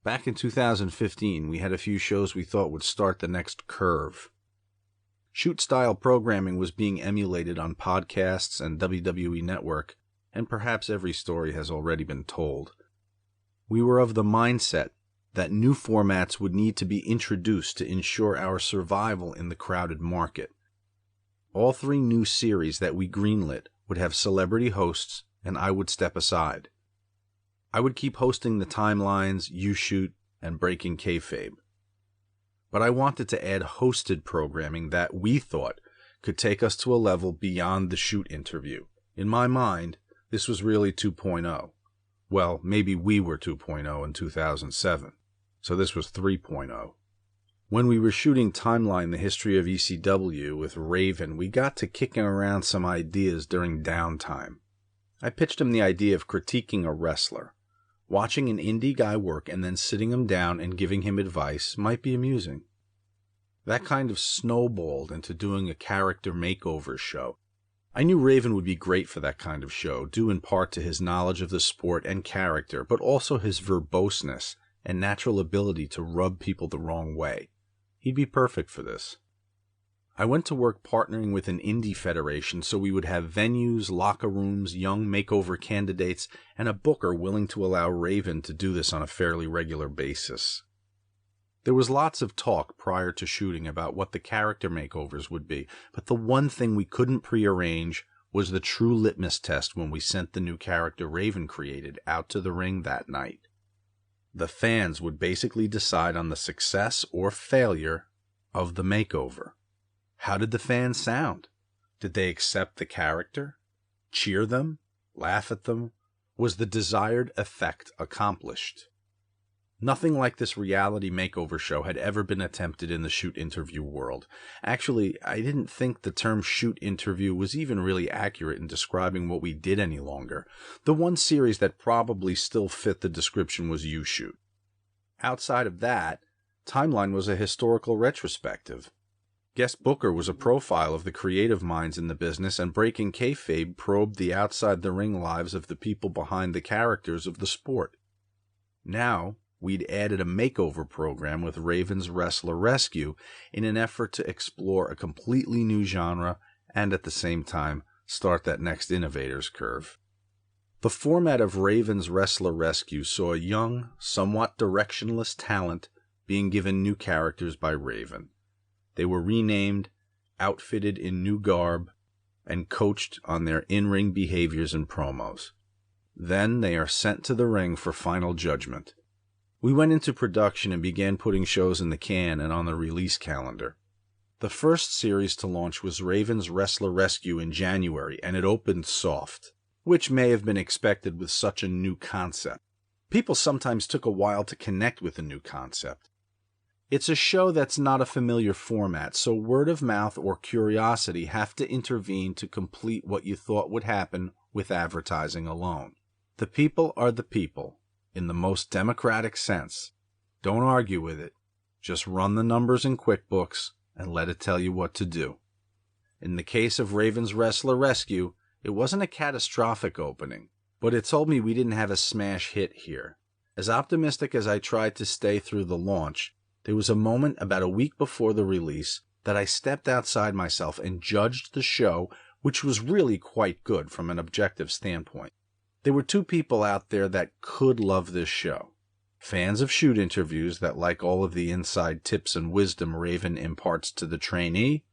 Back in 2015, we had a few shows we thought would start the next curve. Shoot-style programming was being emulated on podcasts and WWE Network, and perhaps every story has already been told. We were of the mindset that new formats would need to be introduced to ensure our survival in the crowded market. All 3 new series that we greenlit would have celebrity hosts, and I would step aside. I would keep hosting the timelines, You Shoot, and Breaking Kayfabe. But I wanted to add hosted programming that we thought could take us to a level beyond the shoot interview. In my mind, this was really 2.0. Well, maybe we were 2.0 in 2007, so this was 3.0. When we were shooting Timeline, the History of ECW with Raven, we got to kicking around some ideas during downtime. I pitched him the idea of critiquing a wrestler. Watching an indie guy work and then sitting him down and giving him advice might be amusing. That kind of snowballed into doing a character makeover show. I knew Raven would be great for that kind of show, due in part to his knowledge of the sport and character, but also his verboseness and natural ability to rub people the wrong way. He'd be perfect for this. I went to work partnering with an indie federation so we would have venues, locker rooms, young makeover candidates, and a booker willing to allow Raven to do this on a fairly regular basis. There was lots of talk prior to shooting about what the character makeovers would be, but the one thing we couldn't prearrange was the true litmus test when we sent the new character Raven created out to the ring that night. The fans would basically decide on the success or failure of the makeover. How did the fans sound? Did they accept the character? Cheer them? Laugh at them? Was the desired effect accomplished? Nothing like this reality makeover show had ever been attempted in the shoot interview world. Actually, I didn't think the term shoot interview was even really accurate in describing what we did any longer. The one series that probably still fit the description was You Shoot. Outside of that, Timeline was a historical retrospective. Guest Booker was a profile of the creative minds in the business, and Breaking Kayfabe probed the outside-the-ring lives of the people behind the characters of the sport. Now, we'd added a makeover program with Raven's Restler Rescue in an effort to explore a completely new genre and at the same time start that next innovator's curve. The format of Raven's Restler Rescue saw a young, somewhat directionless talent being given new characters by Raven. They were renamed, outfitted in new garb, and coached on their in-ring behaviors and promos. Then they are sent to the ring for final judgment. We went into production and began putting shows in the can and on the release calendar. The first series to launch was Raven's Restler Rescue in January, and it opened soft, which may have been expected with such a new concept. People sometimes took a while to connect with a new concept. It's a show that's not a familiar format, so word of mouth or curiosity have to intervene to complete what you thought would happen with advertising alone. The people are the people, in the most democratic sense. Don't argue with it. Just run the numbers in QuickBooks and let it tell you what to do. In the case of Raven's Restler Rescue, it wasn't a catastrophic opening, but it told me we didn't have a smash hit here. As optimistic as I tried to stay through the launch, there was a moment about a week before the release that I stepped outside myself and judged the show, which was really quite good from an objective standpoint. There were 2 people out there that could love this show. Fans of shoot interviews that like all of the inside tips and wisdom Raven imparts to the trainee,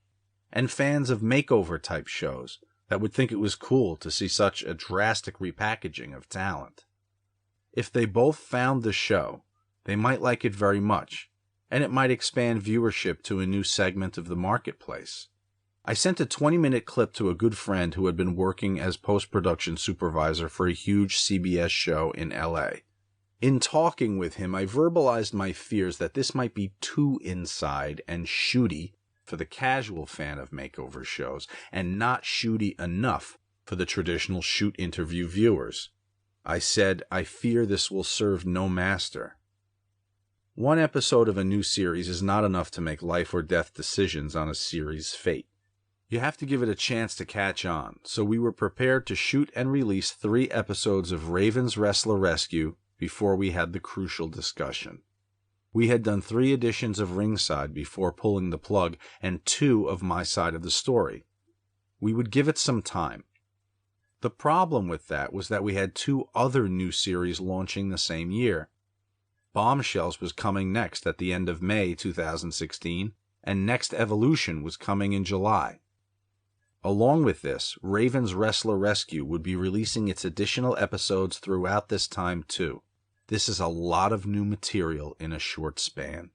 and fans of makeover-type shows that would think it was cool to see such a drastic repackaging of talent. If they both found the show, they might like it very much, and it might expand viewership to a new segment of the marketplace. I sent a 20-minute clip to a good friend who had been working as post-production supervisor for a huge CBS show in LA. In talking with him, I verbalized my fears that this might be too inside and shooty for the casual fan of makeover shows, and not shooty enough for the traditional shoot interview viewers. I said, I fear this will serve no master. One episode of a new series is not enough to make life or death decisions on a series' fate. You have to give it a chance to catch on, so we were prepared to shoot and release 3 episodes of Raven's Restler Rescue before we had the crucial discussion. We had done 3 editions of Ringside before pulling the plug and 2 of my side of the story. We would give it some time. The problem with that was that we had 2 other new series launching the same year. Bombshells was coming next at the end of May 2016, and Next Evolution was coming in July. Along with this, Raven's Restler Rescue would be releasing its additional episodes throughout this time too. This is a lot of new material in a short span.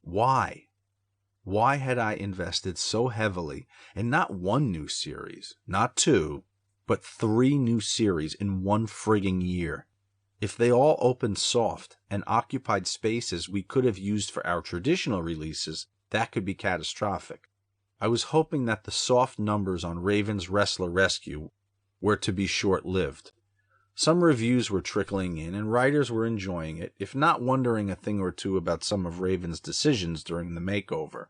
Why? Why had I invested so heavily in not 1 new series, not 2, but 3 new series in 1 frigging year? If they all opened soft and occupied spaces we could have used for our traditional releases, that could be catastrophic. I was hoping that the soft numbers on Raven's Restler Rescue were to be short-lived. Some reviews were trickling in, and writers were enjoying it, if not wondering a thing or two about some of Raven's decisions during the makeover.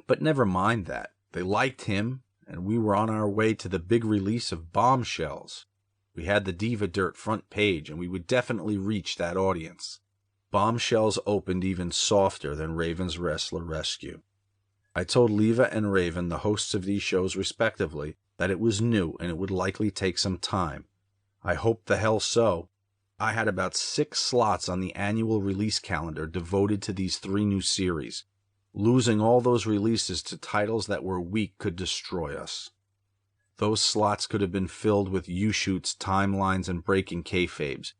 But never mind that. They liked him, and we were on our way to the big release of Bombshells. We had the Diva Dirt front page, and we would definitely reach that audience. Bombshells opened even softer than Raven's Restler Rescue. I told Leva and Raven, the hosts of these shows respectively, that it was new and it would likely take some time. I hoped the hell so. I had about 6 slots on the annual release calendar devoted to these 3 new series. Losing all those releases to titles that were weak could destroy us. Those slots could have been filled with U-shoots, timelines, and breaking kayfabes.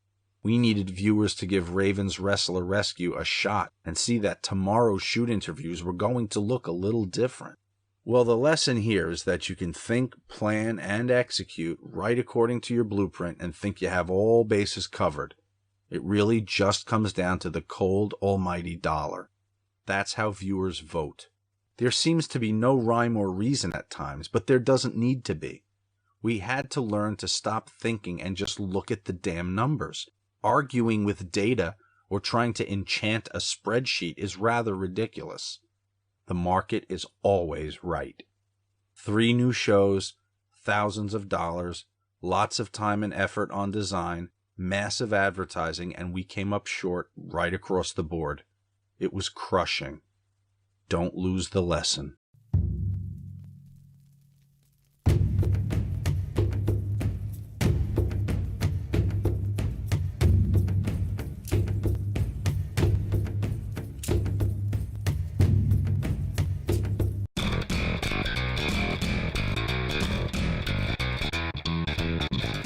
We needed viewers to give Raven's Restler Rescue a shot and see that tomorrow's shoot interviews were going to look a little different. Well, the lesson here is that you can think, plan, and execute right according to your blueprint and think you have all bases covered. It really just comes down to the cold, almighty dollar. That's how viewers vote. There seems to be no rhyme or reason at times, but there doesn't need to be. We had to learn to stop thinking and just look at the damn numbers. Arguing with data or trying to enchant a spreadsheet is rather ridiculous. The market is always right. 3 new shows, thousands of dollars, lots of time and effort on design, massive advertising, and we came up short right across the board. It was crushing. Don't lose the lesson.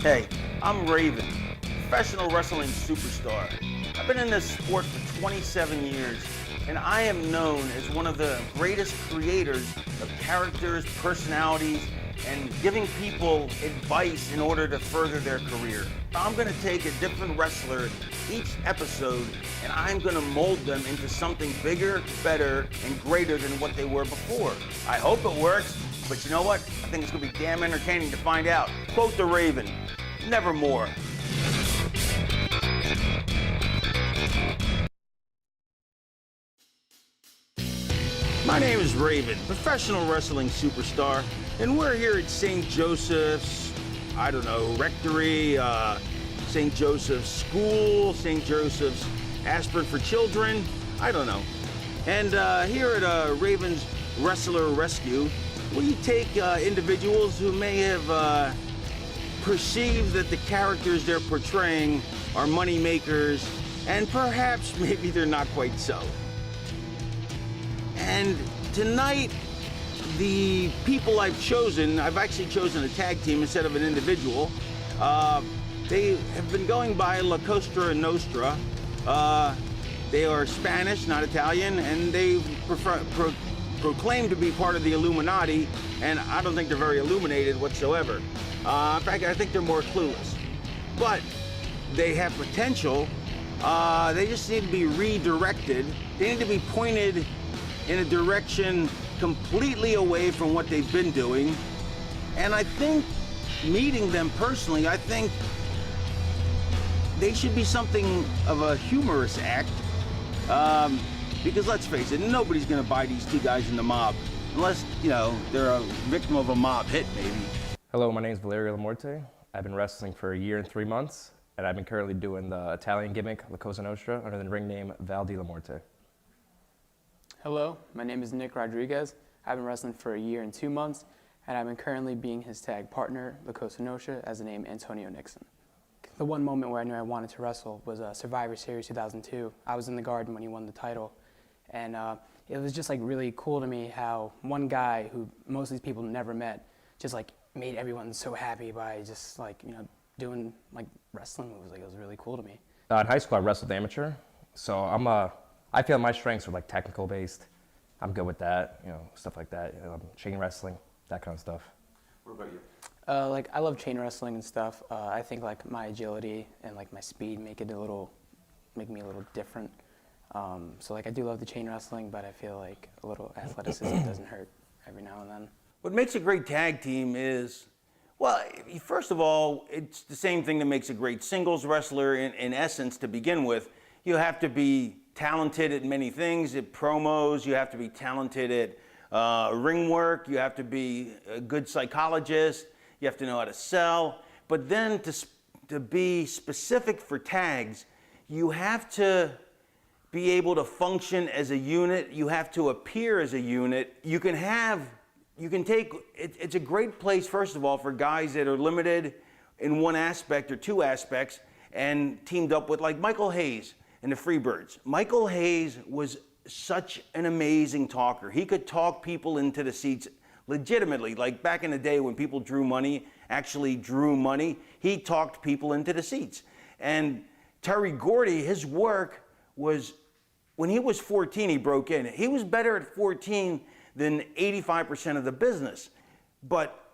Hey, I'm Raven, professional wrestling superstar. I've been in this sport for 27 years, and I am known as one of the greatest creators of characters, personalities, and giving people advice in order to further their career. I'm going to take a different wrestler each episode, and I'm going to mold them into something bigger, better, and greater than what they were before. I hope it works, but you know what? I think it's going to be damn entertaining to find out. Quote the Raven, nevermore. My name is Raven, professional wrestling superstar, and we're here at St. Joseph's, Rectory, St. Joseph's School, St. Joseph's Aspirin for Children, I don't know. And here at Raven's Restler Rescue, we take individuals who may have perceived that the characters they're portraying are money makers, and perhaps maybe they're not quite so. And tonight, the people I've actually chosen a tag team instead of an individual. They have been going by La Cosa Nostra. They are Spanish, not Italian, and they proclaim to be part of the Illuminati, and I don't think they're very illuminated whatsoever. In fact, I think they're more clueless. But they have potential. They just need to be redirected. They need to be pointed in a direction completely away from what they've been doing. And I think, meeting them personally, I think they should be something of a humorous act. Because let's face it, nobody's gonna buy these 2 guys in the mob. Unless, they're a victim of a mob hit, maybe. Hello, my name is Valerio Lamorte. I've been wrestling for 1 year and 3 months. and I've been currently doing the Italian gimmick, La Cosa Nostra, under the ring name Val Di La Morte. Hello, my name is Nick Rodriguez. I've been wrestling for 1 year and 2 months, and I've been currently being his tag partner, La Cosa Nostra, as the name Antonio Nixon. The one moment where I knew I wanted to wrestle was Survivor Series 2002. I was in the Garden when he won the title, and it was just like really cool to me how one guy who most of these people never met just like made everyone so happy by just like, you know, doing like wrestling moves. Like, it was really cool to me. In high school, I wrestled amateur, so I feel my strengths are like technical based. I'm good with that, you know, stuff like that. You know, chain wrestling, that kind of stuff. What about you? Like, I love chain wrestling and stuff. I think like my agility and like my speed make me a little different. So like I do love the chain wrestling, but I feel like a little athleticism doesn't hurt every now and then. What makes a great tag team is, well, first of all, it's the same thing that makes a great singles wrestler in essence to begin with. You have to be talented at many things, at promos, you have to be talented at ring work, you have to be a good psychologist, you have to know how to sell. But then to be specific for tags, you have to be able to function as a unit, you have to appear as a unit. It's a great place, first of all, for guys that are limited in one aspect or two aspects and teamed up with like Michael Hayes and the Freebirds. Michael Hayes was such an amazing talker. He could talk people into the seats legitimately. Like back in the day when people actually drew money, he talked people into the seats. And Terry Gordy, his work was, when he was 14, he broke in. He was better at 14 than 85% of the business. But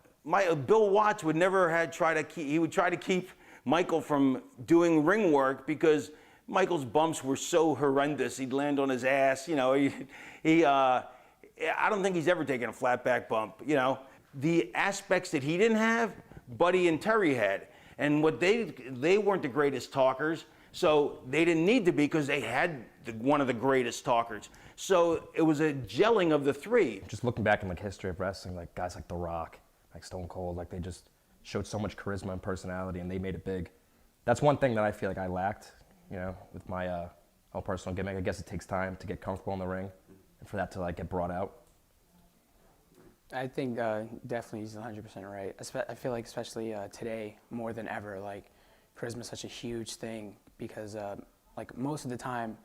Bill Watts would never try to keep Michael from doing ring work because Michael's bumps were so horrendous. He'd land on his ass, you know. I don't think he's ever taken a flat back bump, you know. The aspects that he didn't have, Buddy and Terry had. And what they weren't the greatest talkers, so they didn't need to be because they had one of the greatest talkers. So it was a gelling of the three. Just looking back in like history of wrestling, like guys like The Rock, like Stone Cold, like they just showed so much charisma and personality, and they made it big. That's one thing that I feel like I lacked, you know, with my own personal gimmick. I guess it takes time to get comfortable in the ring, and for that to like get brought out. I think definitely he's 100% right. I feel like especially today more than ever, like charisma is such a huge thing because like most of the time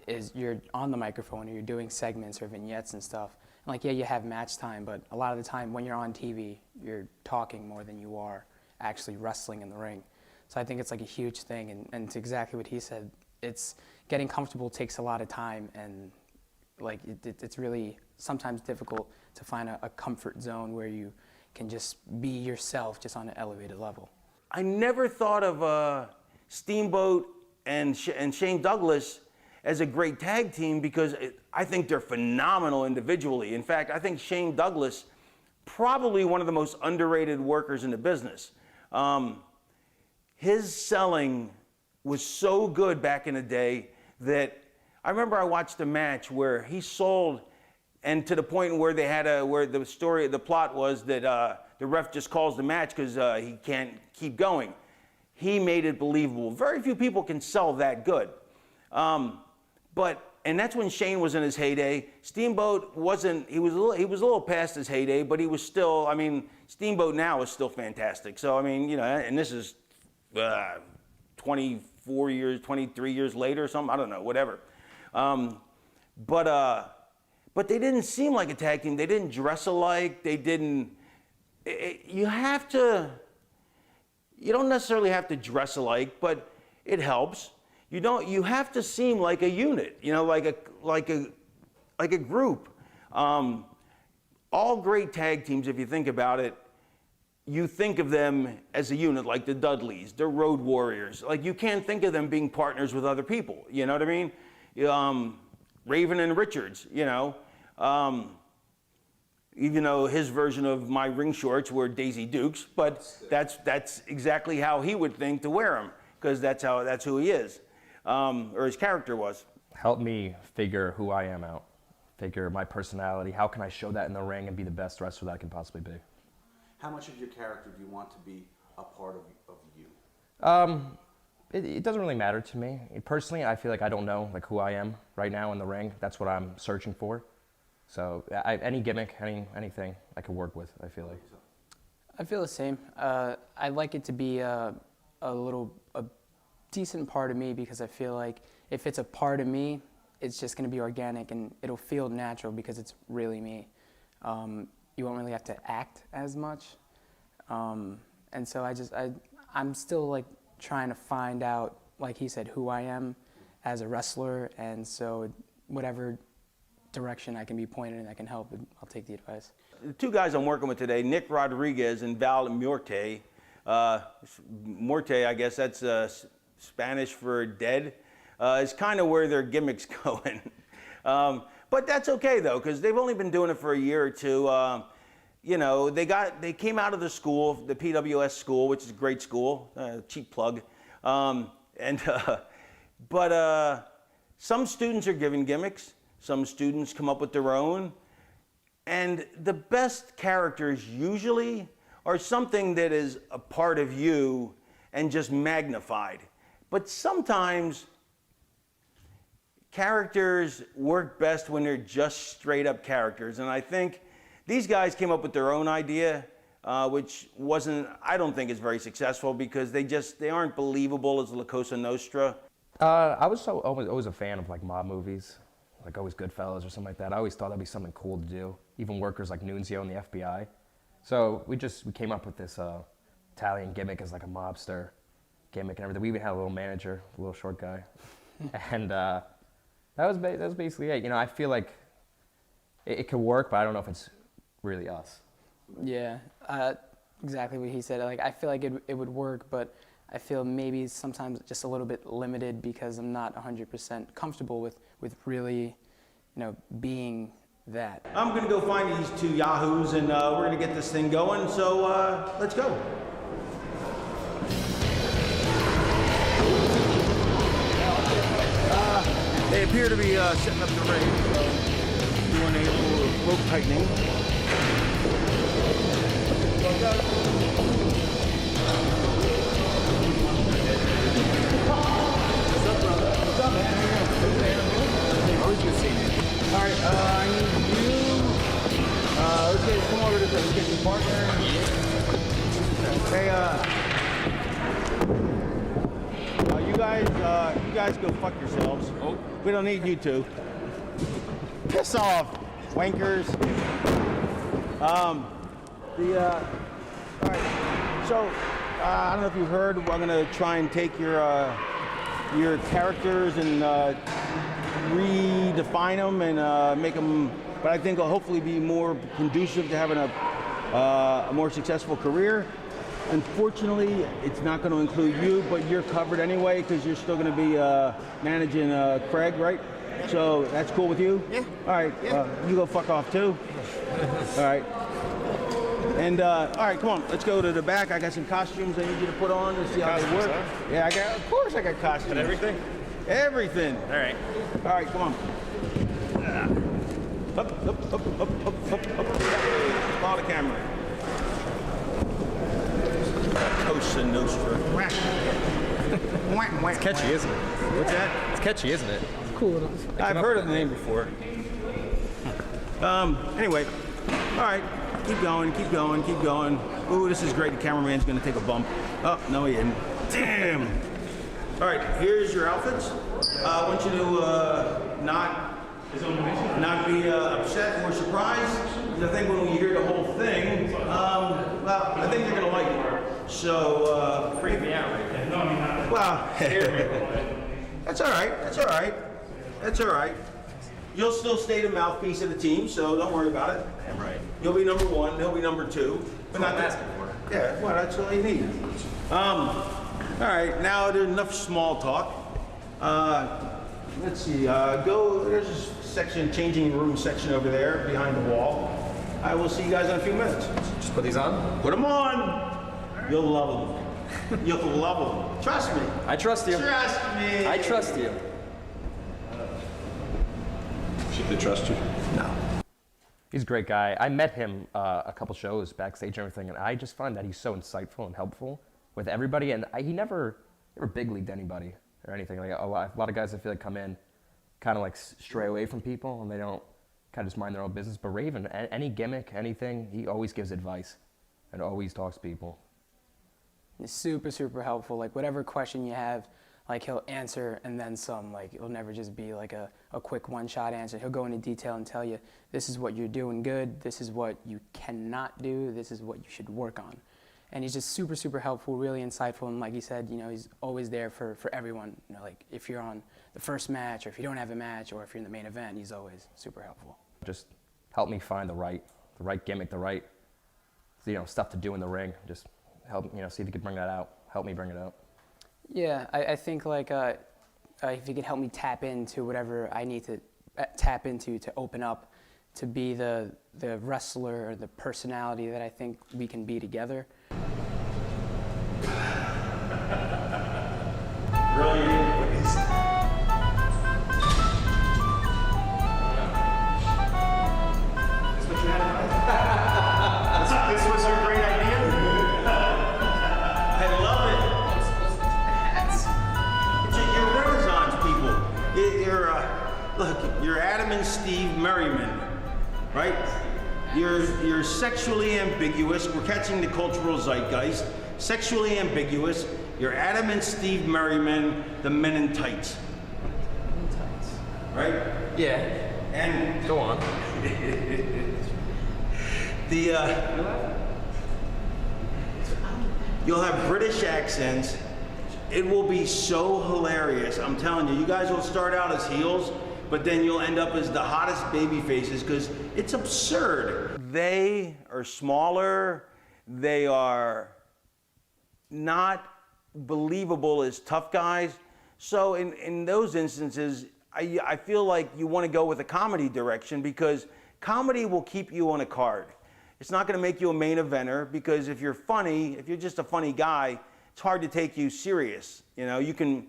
is you're on the microphone or you're doing segments or vignettes and stuff. And like, yeah, you have match time, but a lot of the time when you're on TV, you're talking more than you are actually wrestling in the ring. So I think it's like a huge thing, and it's exactly what he said. It's getting comfortable takes a lot of time, and like it's really sometimes difficult to find a comfort zone where you can just be yourself just on an elevated level. I never thought of Steamboat and Shane Douglas as a great tag team because I think they're phenomenal individually. In fact, I think Shane Douglas, probably one of the most underrated workers in the business. His selling was so good back in the day that I remember I watched a match where he sold, and to the point where where the plot was that the ref just calls the match because he can't keep going. He made it believable. Very few people can sell that good. And that's when Shane was in his heyday. Steamboat wasn't, he was a little past his heyday, but he was still, I mean, Steamboat now is still fantastic. So, I mean, you know, and this is 24 years, 23 years later or something, I don't know, whatever. But they didn't seem like a tag team. They didn't dress alike. They didn't, you don't necessarily have to dress alike, but it helps. You have to seem like a unit, you know, like a group. All great tag teams, if you think about it, you think of them as a unit, like the Dudleys, the Road Warriors. Like, you can't think of them being partners with other people, you know what I mean? Raven and Richards, you know. Even though his version of my ring shorts were Daisy Dukes, but that's exactly how he would think to wear them, because that's who he is, or his character was. Help me figure who I am out, figure my personality. How can I show that in the ring and be the best wrestler that I can possibly be? How much of your character do you want to be a part of you? It doesn't really matter to me. Personally, I feel like I don't know like who I am right now in the ring. That's what I'm searching for. So any gimmick, anything I could work with, I feel like. I feel the same. I'd like it to be a decent part of me, because I feel like if it's a part of me, it's just going to be organic and it'll feel natural because it's really me. You won't really have to act as much. And so I'm still like trying to find out, like he said, who I am as a wrestler, and so whatever direction I can be pointed in that can help, I'll take the advice. The two guys I'm working with today, Nick Rodriguez and Val Muerte. Muerte, I guess that's Spanish for dead, is kind of where their gimmick's going. But that's okay though, because they've only been doing it for a year or two. You know, they came out of the school, the PWS school, which is a great school, cheap plug. But some students are given gimmicks. Some students come up with their own. And the best characters usually are something that is a part of you and just magnified. But sometimes characters work best when they're just straight up characters. And I think these guys came up with their own idea, which I don't think is very successful, because they aren't believable as La Cosa Nostra. I was always a fan of like mob movies, like always Goodfellas or something like that. I always thought that'd be something cool to do. Even workers like Nunzio in the FBI. So we came up with this Italian gimmick as like a mobster gimmick and everything. We even had a little manager, a little short guy, and that was basically it. You know, I feel like it could work, but I don't know if it's really us. Yeah, exactly what he said. Like, I feel like it would work, but I feel maybe sometimes just a little bit limited because I'm not 100% comfortable with really, being that. I'm gonna go find these two yahoos and we're gonna get this thing going, so let's go. They appear to be setting up the ring, doing a little rope tightening. What's up, man? How you doing? Always good seeing you. All right, I need you. Okay, come over to the kitchen partner. Hey, you guys go fuck yourselves. Oh. We don't need you two. Piss off, wankers. All right. So, I don't know if you heard. I'm gonna try and take your characters and redefine them and make them, but I think will hopefully be more conducive to having a more successful career. Unfortunately, it's not going to include you, but you're covered anyway because you're still going to be managing Craig, right? So that's cool with you? Yeah. All right. Yeah. You go fuck off too. All right. And all right, come on, let's go to the back. I got some costumes I need you to put on to see how they work. Huh? Yeah, of course I got costumes. And everything? Everything. All right. All right, come on. Up. Follow the camera. Cosa Nostra. It's catchy, isn't it? What's that? It's catchy, isn't it? Cool. I've heard of the name before. Anyway, all right. Keep going. Ooh, this is great. The cameraman's gonna take a bump. Oh, no, he didn't. Damn. All right, here's your outfits. I want you to not be upset or surprised. Because I think when we hear the whole thing, well, I think you're gonna like it. So, Freak me out right there. No, I mean, not. well, that's all right. You'll still stay the mouthpiece of the team, so don't worry about it. Damn right. You'll be number one, he'll be number two. But That's not what I'm asking for. Yeah, well, that's all you need. All right, now there's enough small talk. Let's see, there's a section, changing room section over there behind the wall. I will see you guys in a few minutes. Just put these on? Put them on. You'll love them. You'll love them. Trust me. I trust you. Trust me. I trust you. Should they trust you? No. He's a great guy. I met him a couple shows backstage and everything, and I just find that he's so insightful and helpful with everybody. And he never never big leagued anybody or anything. Like a lot of guys I feel like come in, kind of like stray away from people and they don't kind of just mind their own business. But Raven, any gimmick, anything, he always gives advice and always talks to people. It's super, super helpful. Like whatever question you have, like he'll answer and then some. Like it'll never just be like a quick one-shot answer. He'll go into detail and tell you, this is what you're doing good, this is what you cannot do, this is what you should work on. And he's just super, super helpful, really insightful, and like he said, you know, he's always there for everyone. You know, like if you're on the first match, or if you don't have a match, or if you're in the main event, he's always super helpful. Just help me find the right gimmick, the right, you know, stuff to do in the ring. Just help, you know, see if you could bring that out. Help me bring it out. Yeah, I think like if you could help me tap into whatever I need to tap into to open up, to be the wrestler or the personality that I think we can be together. This was your great idea? I love it. You're Renaissance people. Look, you're Adam and Steve Merriman, right? You're sexually ambiguous. We're catching the cultural zeitgeist. Sexually ambiguous. You're Adam and Steve Merriman, the Men in Tights. Men in Tights. Right? Yeah. And Go on. You'll have British accents. It will be so hilarious. I'm telling you, you guys will start out as heels, but then you'll end up as the hottest baby faces because it's absurd. They are smaller. They are not believable as tough guys. So in those instances, I feel like you want to go with a comedy direction because comedy will keep you on a card. It's not going to make you a main eventer because if you're funny, if you're just a funny guy, it's hard to take you serious. You know, you can,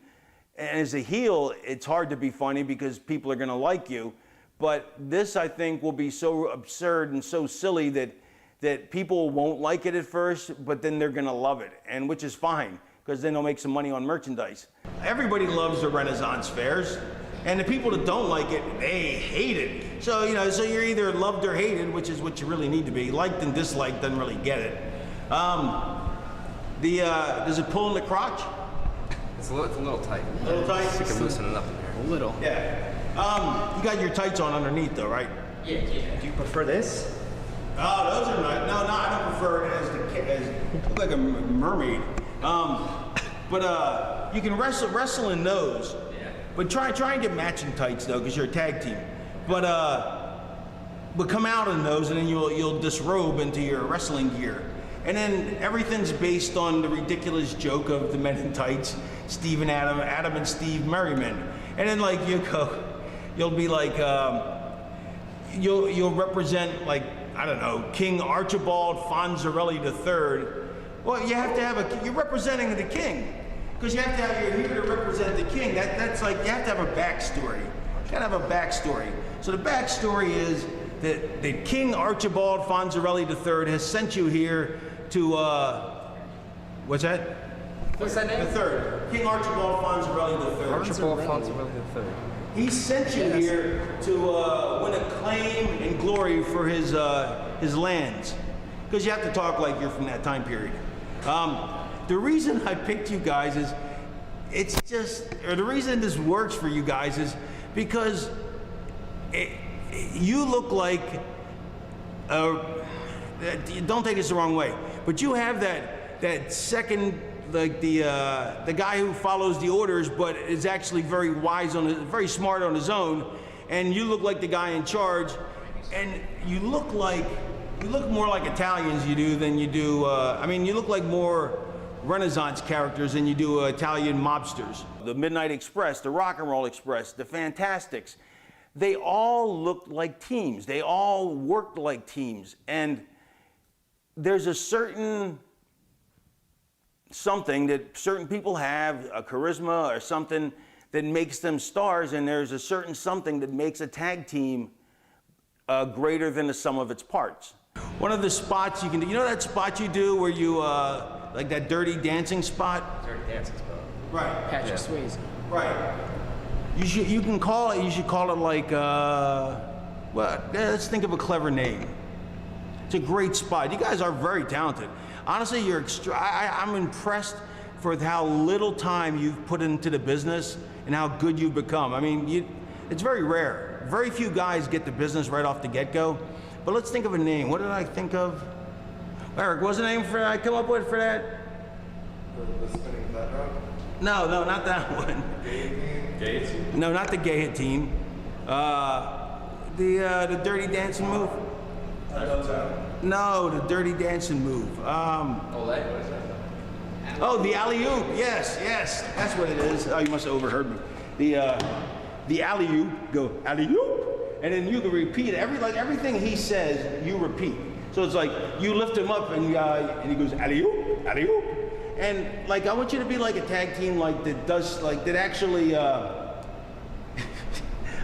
and as a heel, it's hard to be funny because people are going to like you. But this, I think, will be so absurd and so silly that people won't like it at first, but then they're going to love it, and which is fine because then they'll make some money on merchandise. Everybody loves the Renaissance fairs. And the people that don't like it, they hate it. So, you know, so you're either loved or hated, which is what you really need to be. Liked and disliked doesn't really get it. Does it pull in the crotch? It's a little tight. A little tight? You can loosen it up in there. A little. Yeah. You got your tights on underneath though, right? Yeah. Do you prefer this? Oh, those are nice. No, I don't prefer it as look like a mermaid. But you can wrestle in those. But try and get matching tights though, because you're a tag team. But come out in those, and then you'll disrobe into your wrestling gear. And then everything's based on the ridiculous joke of the Men in Tights, Steve and Adam and Steve Merriman. And then like you'll be like you'll represent like I don't know King Archibald Fonzarelli III. Well, you have to have you're representing the king. Because you have to have, you're here to represent the king. That's like, you have to have a backstory. You gotta have a backstory. So the backstory is that King Archibald Fonzarelli III has sent you here to, what's that? What's that name? The third. King Archibald Fonzarelli III. Archibald Fonzarelli III. He sent you here to win acclaim and glory for his lands. Because you have to talk like you're from that time period. The reason I picked you guys is, the reason this works for you guys is because you look like, don't take this the wrong way, but you have that second, like the guy who follows the orders, but is actually very wise very smart on his own, and you look like the guy in charge, and you look more like Italians you do than you do, you look like more Renaissance characters than you do Italian mobsters. The Midnight Express, the Rock and Roll Express, the Fantastics, they all looked like teams. They all worked like teams. And there's a certain something that certain people have, a charisma or something that makes them stars, and there's a certain something that makes a tag team greater than the sum of its parts. One of the spots you can do, you know that spot you do where you, like that dirty dancing spot? Dirty dancing spot. Right. Patrick Swayze. Right. You should call it like, let's think of a clever name. It's a great spot. You guys are very talented. Honestly, I'm impressed for how little time you've put into the business and how good you've become. I mean, it's very rare. Very few guys get the business right off the get-go. But let's think of a name. What did I think of? Eric, what's the name I come up with for that? The spinning flat rock? No, not that one. Gay team? No, not the gay team. The dirty dancing move. No, the dirty dancing move. Oh, the alley-oop. Yes, that's what it is. Oh, you must have overheard me. The alley-oop, go alley-oop, and then you can repeat everything he says. You repeat. So it's like you lift him up and he goes alley-oop, alley-oop, and like I want you to be like a tag team that actually.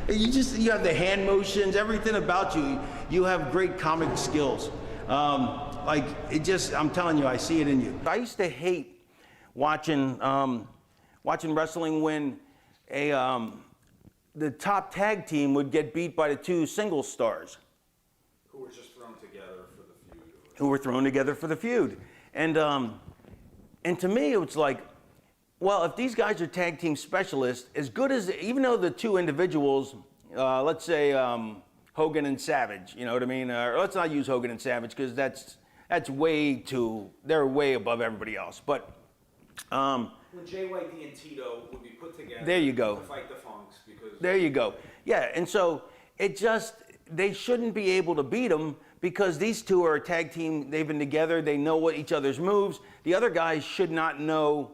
You have the hand motions, everything about you. You have great comic skills. I'm telling you, I see it in you. I used to hate watching wrestling when the top tag team would get beat by the two single stars. Who were just thrown together for the feud. Who were thrown together for the feud. And to me, it was like, well, if these guys are tag team specialists, as good as, even though the two individuals, let's say Hogan and Savage, you know what I mean? Or let's not use Hogan and Savage because that's they're way above everybody else. But when JYD and Tito would be put together, there you go, to fight the Funks, because there you go. Yeah, and so they shouldn't be able to beat them because these two are a tag team. They've been together. They know what each other's moves. The other guys should not know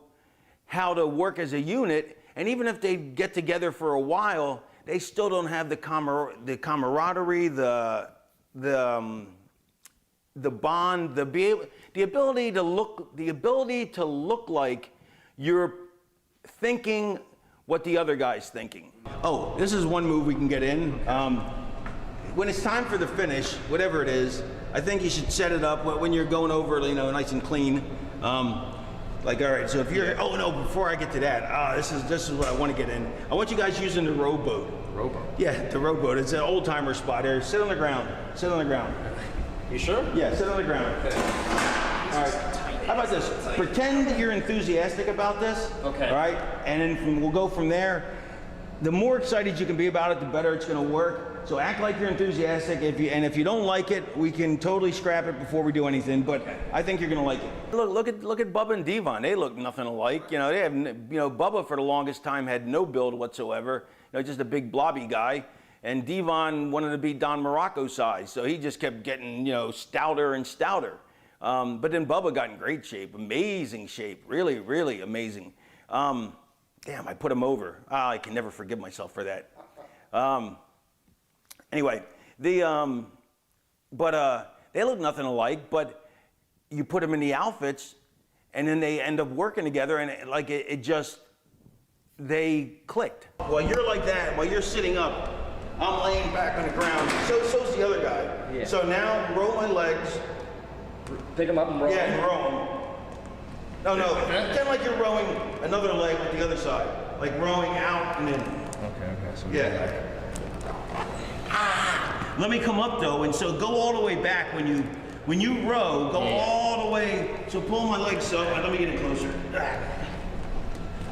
how to work as a unit, and even if they get together for a while, they still don't have the camaraderie, the bond, the ability to look like you're thinking what the other guy's thinking. Oh, this is one move we can get in. When it's time for the finish, whatever it is, I think you should set it up when you're going over, nice and clean. Like, all right, so if you're, oh no, before I get to that, this is what I want to get in. I want you guys using the rowboat. Rowboat? Yeah, the rowboat. It's an old timer spot here. Sit on the ground. Sit on the ground. You sure? Yeah, sit on the ground. Okay. All right. How about this? Pretend that you're enthusiastic about this. Okay. All right, and then we'll go from there. The more excited you can be about it, the better it's going to work. So act like you're enthusiastic. If you don't like it, we can totally scrap it before we do anything. But I think you're going to like it. Look at Bubba and Devon. They look nothing alike. They have. Bubba for the longest time had no build whatsoever. Just a big blobby guy. And Devon wanted to be Don Morocco size, so he just kept getting stouter and stouter. But then Bubba got in great shape, amazing shape, really, really amazing. Damn, I put him over. I can never forgive myself for that. Anyway, they look nothing alike, but you put them in the outfits, and then they end up working together, and they clicked. While you're like that, while you're sitting up, I'm laying back on the ground. So's the other guy. Yeah. So now roll my legs. Pick them up and roll. Yeah, and row them. No, pretend like you're rowing another leg with the other side, like rowing out and in. Okay. So Yeah. Let me come up though, and so go all the way back when you row. Go all the way. So pull my legs up. Let me get it closer.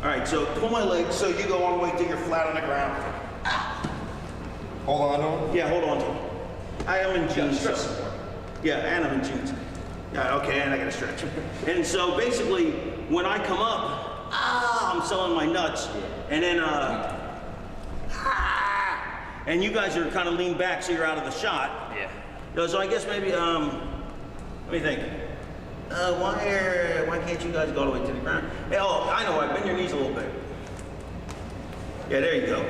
All right. So pull my legs so you go all the way till you're flat on the ground. Hold on to him? Yeah, hold on to him. I am in jeans. Stretch. Yeah, and I'm in jeans. Yeah, okay, and I gotta stretch. And so basically, when I come up, I'm selling my nuts, and then and you guys are kind of leaned back so you're out of the shot. Yeah. So I guess maybe, let me think. Why can't you guys go all the way to the ground? Hey, I know, bend your knees a little bit. Yeah, there you go.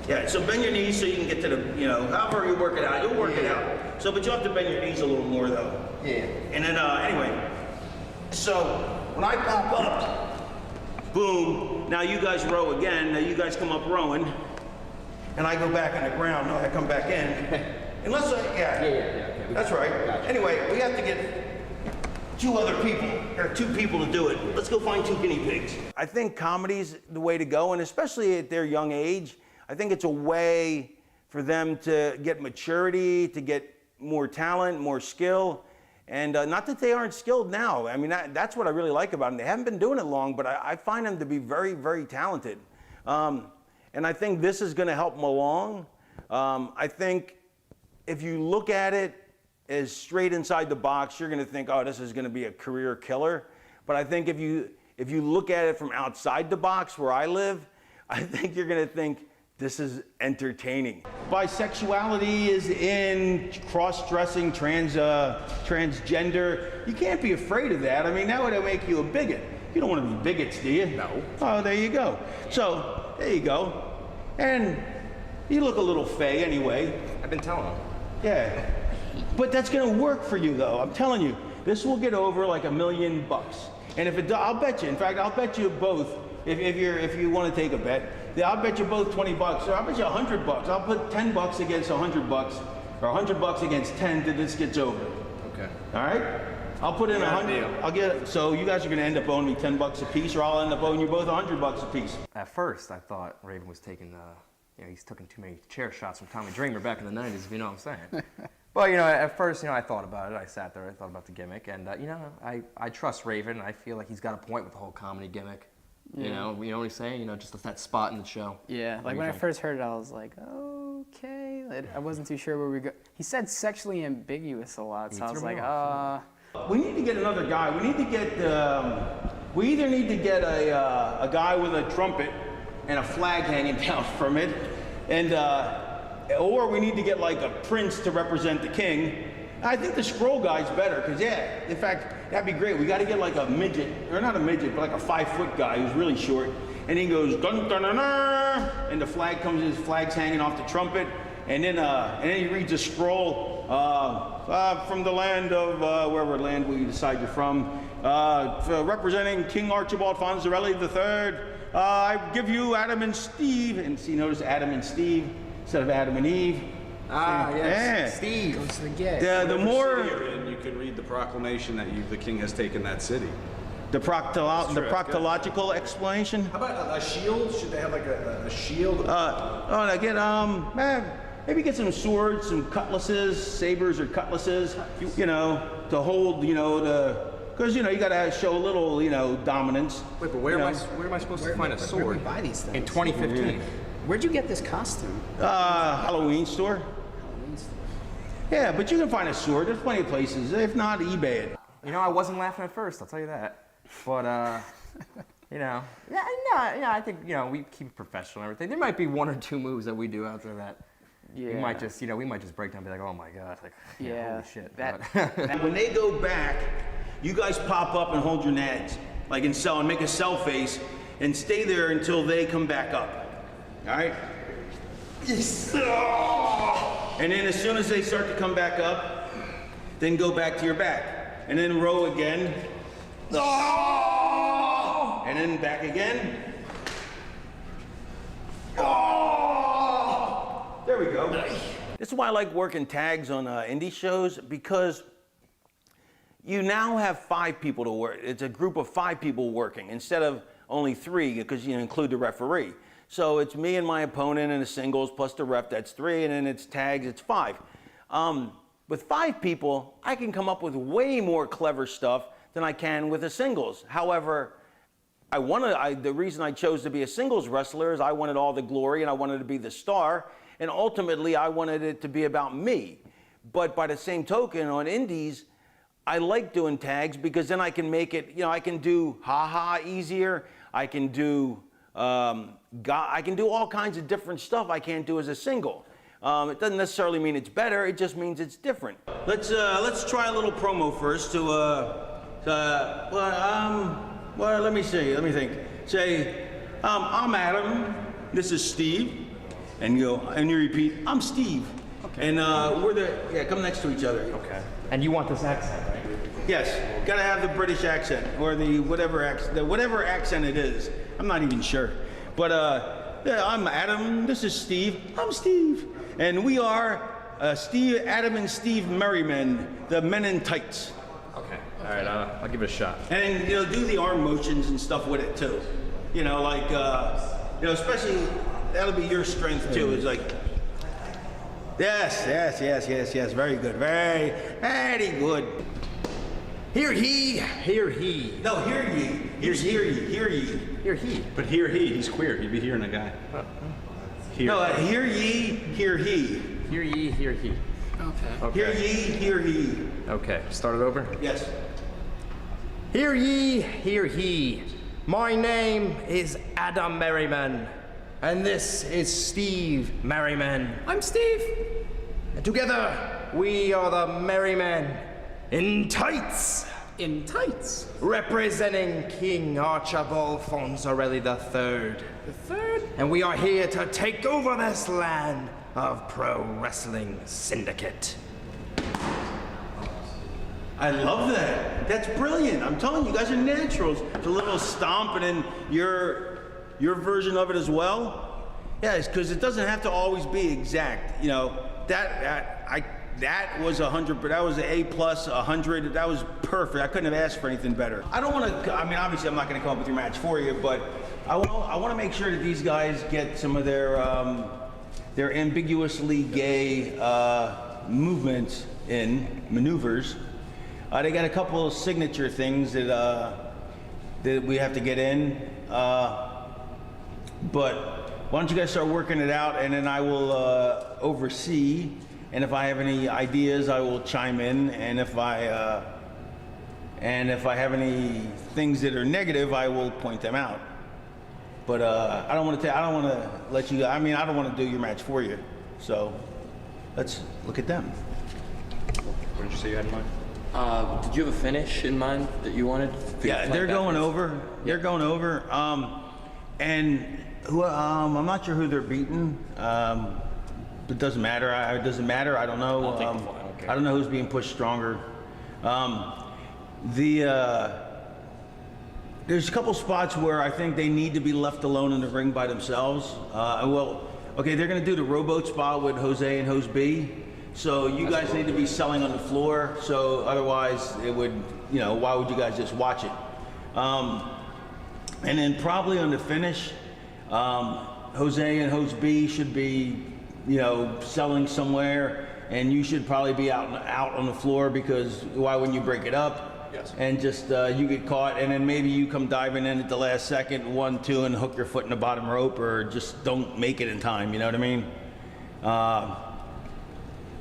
Yeah, so bend your knees so you can get to the, however you work it out, you'll work it out. So, but you have to bend your knees a little more though. Yeah. And then, anyway, so when I pop up, boom, now you guys row again, now you guys come up rowing, and I go back on the ground, no, I come back in. Unless Yeah. that's right. Gotcha. Anyway, we have to get, 2 other people. There are 2 people to do it. Let's go find 2 guinea pigs. I think comedy's the way to go, and especially at their young age, I think it's a way for them to get maturity, to get more talent, more skill. And not that they aren't skilled now. I mean, that's what I really like about them. They haven't been doing it long, but I find them to be very, very talented. And I think this is gonna help them along. I think if you look at it as straight inside the box, you're gonna think, oh, this is gonna be a career killer. But I think if you look at it from outside the box where I live, I think you're gonna think, this is entertaining. Bisexuality is in, cross-dressing, transgender. You can't be afraid of that. I mean, that would make you a bigot. You don't want to be bigots, do you? No. Oh, there you go. So, there you go. And you look a little fey anyway. I've been telling him. Yeah. But that's gonna work for you though, I'm telling you. This will get over like $1 million. And if it does, I'll bet you, in fact, I'll bet you both, if you want to take a bet, I'll bet you both $20, or I'll bet you $100. I'll put $10 against $100, or $100 against 10 till this gets over. Okay. All right? I'll put in 100. I'll get, so you guys are gonna end up owing me $10 a piece, or I'll end up owing you both $100 a piece. At first, I thought Raven was taking, he's taking too many chair shots from Tommy Dreamer back in the 90s, if you know what I'm saying. But, at first, I thought about it. I sat there, I thought about the gimmick, and, I trust Raven. I feel like he's got a point with the whole comedy gimmick. You know what he's saying? Just that spot in the show. Yeah, like when I first heard it, I was like, okay. I wasn't too sure where we go. He said sexually ambiguous a lot, so I was like, We need to get another guy. We need to get, we either need to get a guy with a trumpet and a flag hanging down from it, and, or we need to get like a prince to represent the king. I think the scroll guy's better, because in fact, that'd be great. We got to get like a midget, or not a midget, but like a 5-foot guy who's really short, and he goes dun dun dun, dun and the flag comes, his flag's hanging off the trumpet, and then he reads a scroll from the land of wherever land we decide you're from, representing King Archibald Fonzarelli III. I give you Adam and Steve, and see, notice Adam and Steve instead of Adam and Eve. Ah, yes. Yeah. Steve. goes to the gay. The more City you're in, you can read the proclamation that the king has taken that city. the proctological explanation. How about a shield? Should they have like a shield? Maybe get some swords, some cutlasses, sabers or cutlasses, to hold, because you gotta show a little, dominance. Wait, but where am I supposed to find a sword? Where do we buy these things? In 2015. Where'd you get this costume? Halloween store. Yeah, but you can find a sword. There's plenty of places. If not, eBay it. I wasn't laughing at first, I'll tell you that. But, I think, we keep it professional and everything. There might be 1 or 2 moves that we do out there that we might just, we might just break down and be like, oh my God, like, holy shit. When they go back, you guys pop up and hold your nads, like and make a cell face, and stay there until they come back up. All right? And then as soon as they start to come back up, then go back to your back. And then row again. And then back again. There we go. This is why I like working tags on indie shows, because you now have 5 people to work. It's a group of 5 people working instead of only 3, because you include the referee. So it's me and my opponent in the singles plus the ref, that's 3, and then it's tags, it's 5. With 5 people, I can come up with way more clever stuff than I can with the singles. However, the reason I chose to be a singles wrestler is I wanted all the glory and I wanted to be the star, and ultimately I wanted it to be about me. But by the same token, on indies, I like doing tags because then I can make it, I can do ha-ha easier, I can do all kinds of different stuff I can't do as a single. It doesn't necessarily mean it's better, it just means it's different. Let's try a little promo first let me think. Say, I'm Adam, this is Steve, and you repeat, I'm Steve. Okay. And come next to each other. Okay. And you want this accent, right? Yes, gotta have the British accent, or the whatever accent it is. I'm not even sure. But I'm Adam, this is Steve, I'm Steve. And we are Adam and Steve Merrymen, the Men in Tights. Okay. All right, I'll give it a shot. And you know, do the arm motions and stuff with it too. You know, like you know, especially that'll be your strength too. It's like, yes, very good, very good. Hear he, hear he. No, hear ye. Here's hear ye, hear ye. Hear he. But he's queer. He'd be hearing a guy. No, hear ye, hear he. Hear ye, hear he. Okay. Hear ye, hear he. Okay, start it over. Yes. Hear ye, hear he. My name is Adam Merriman, and this is Steve Merriman. I'm Steve. And together, we are the Merrymen in tights. In tights. Representing King Archibald Fonzarelli III. The third? And we are here to take over this land of Pro Wrestling Syndicate. I love that. That's brilliant. I'm telling you, you guys are naturals. The little stomp and then your version of it as well. Yeah, it's because it doesn't have to always be exact. You know, that was 100, but that was an A plus 100. That was perfect. I couldn't have asked for anything better. I don't want to. I mean, obviously, I'm not going to come up with your match for you, but I want to make sure that these guys get some of their ambiguously gay movements in maneuvers. They got a couple of signature things that we have to get in, but why don't you guys start working it out, and then I will oversee. And if I have any ideas, I will chime in. And if I have any things that are negative, I will point them out. But I don't want to let you. I mean, I don't want to do your match for you. So let's look at them. What did you say you had in mind? Did you have a finish in mind that you wanted? Yeah, they're going over. They're going over. And who? I'm not sure who they're beating. It doesn't matter. It doesn't matter. I don't know. I don't know who's being pushed stronger. There's a couple spots where I think they need to be left alone in the ring by themselves. Okay, they're going to do the rowboat spot with Jose and Hose B. So you guys need to be selling on the floor. So otherwise, it would, you know, why would you guys just watch it? And then probably on the finish, Jose and Hose B should be, you know, selling somewhere, and you should probably be out on the floor, because why wouldn't you break it up? Yes. And just you get caught, and then maybe you come diving in at the last second, 1, 2, and hook your foot in the bottom rope, or just don't make it in time. You know what I mean?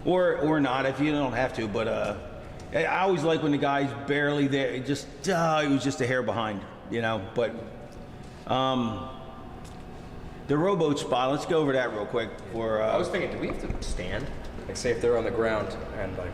Or not if you don't have to. But I always like when the guy's barely there. He was just a hair behind. You know, but. The rowboat spot, let's go over that real quick. I was thinking, do we have to stand? Like, say if they're on the ground and like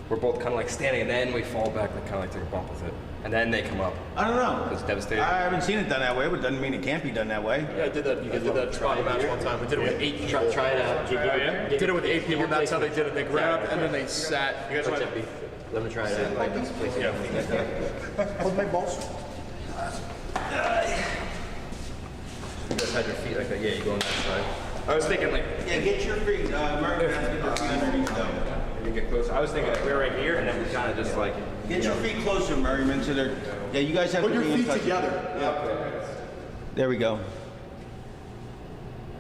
we're both kind of like standing, and then we fall back, like kind of like take a bump with it, and then they come up. I don't know. It's devastating. I haven't seen it done that way, but it doesn't mean it can't be done that way. Yeah, I did that. You guys did that try match one time. We did it with 8 people. Try it out. Did it with 8 people. That's how they did it. They grabbed and then they sat. You guys want to? Let me try it out. Like this, please. Yeah. Hold my balls. You guys had your feet like that. Yeah, you go on that side. I was thinking like. Yeah, get your feet, Mark, get your feet underneath them. You get closer. I was thinking like we're right here, and then we kind of just like. Get your feet closer, Merriman, so they're. Yeah, you guys have Put to your be feet inside. together. Yeah. There we go.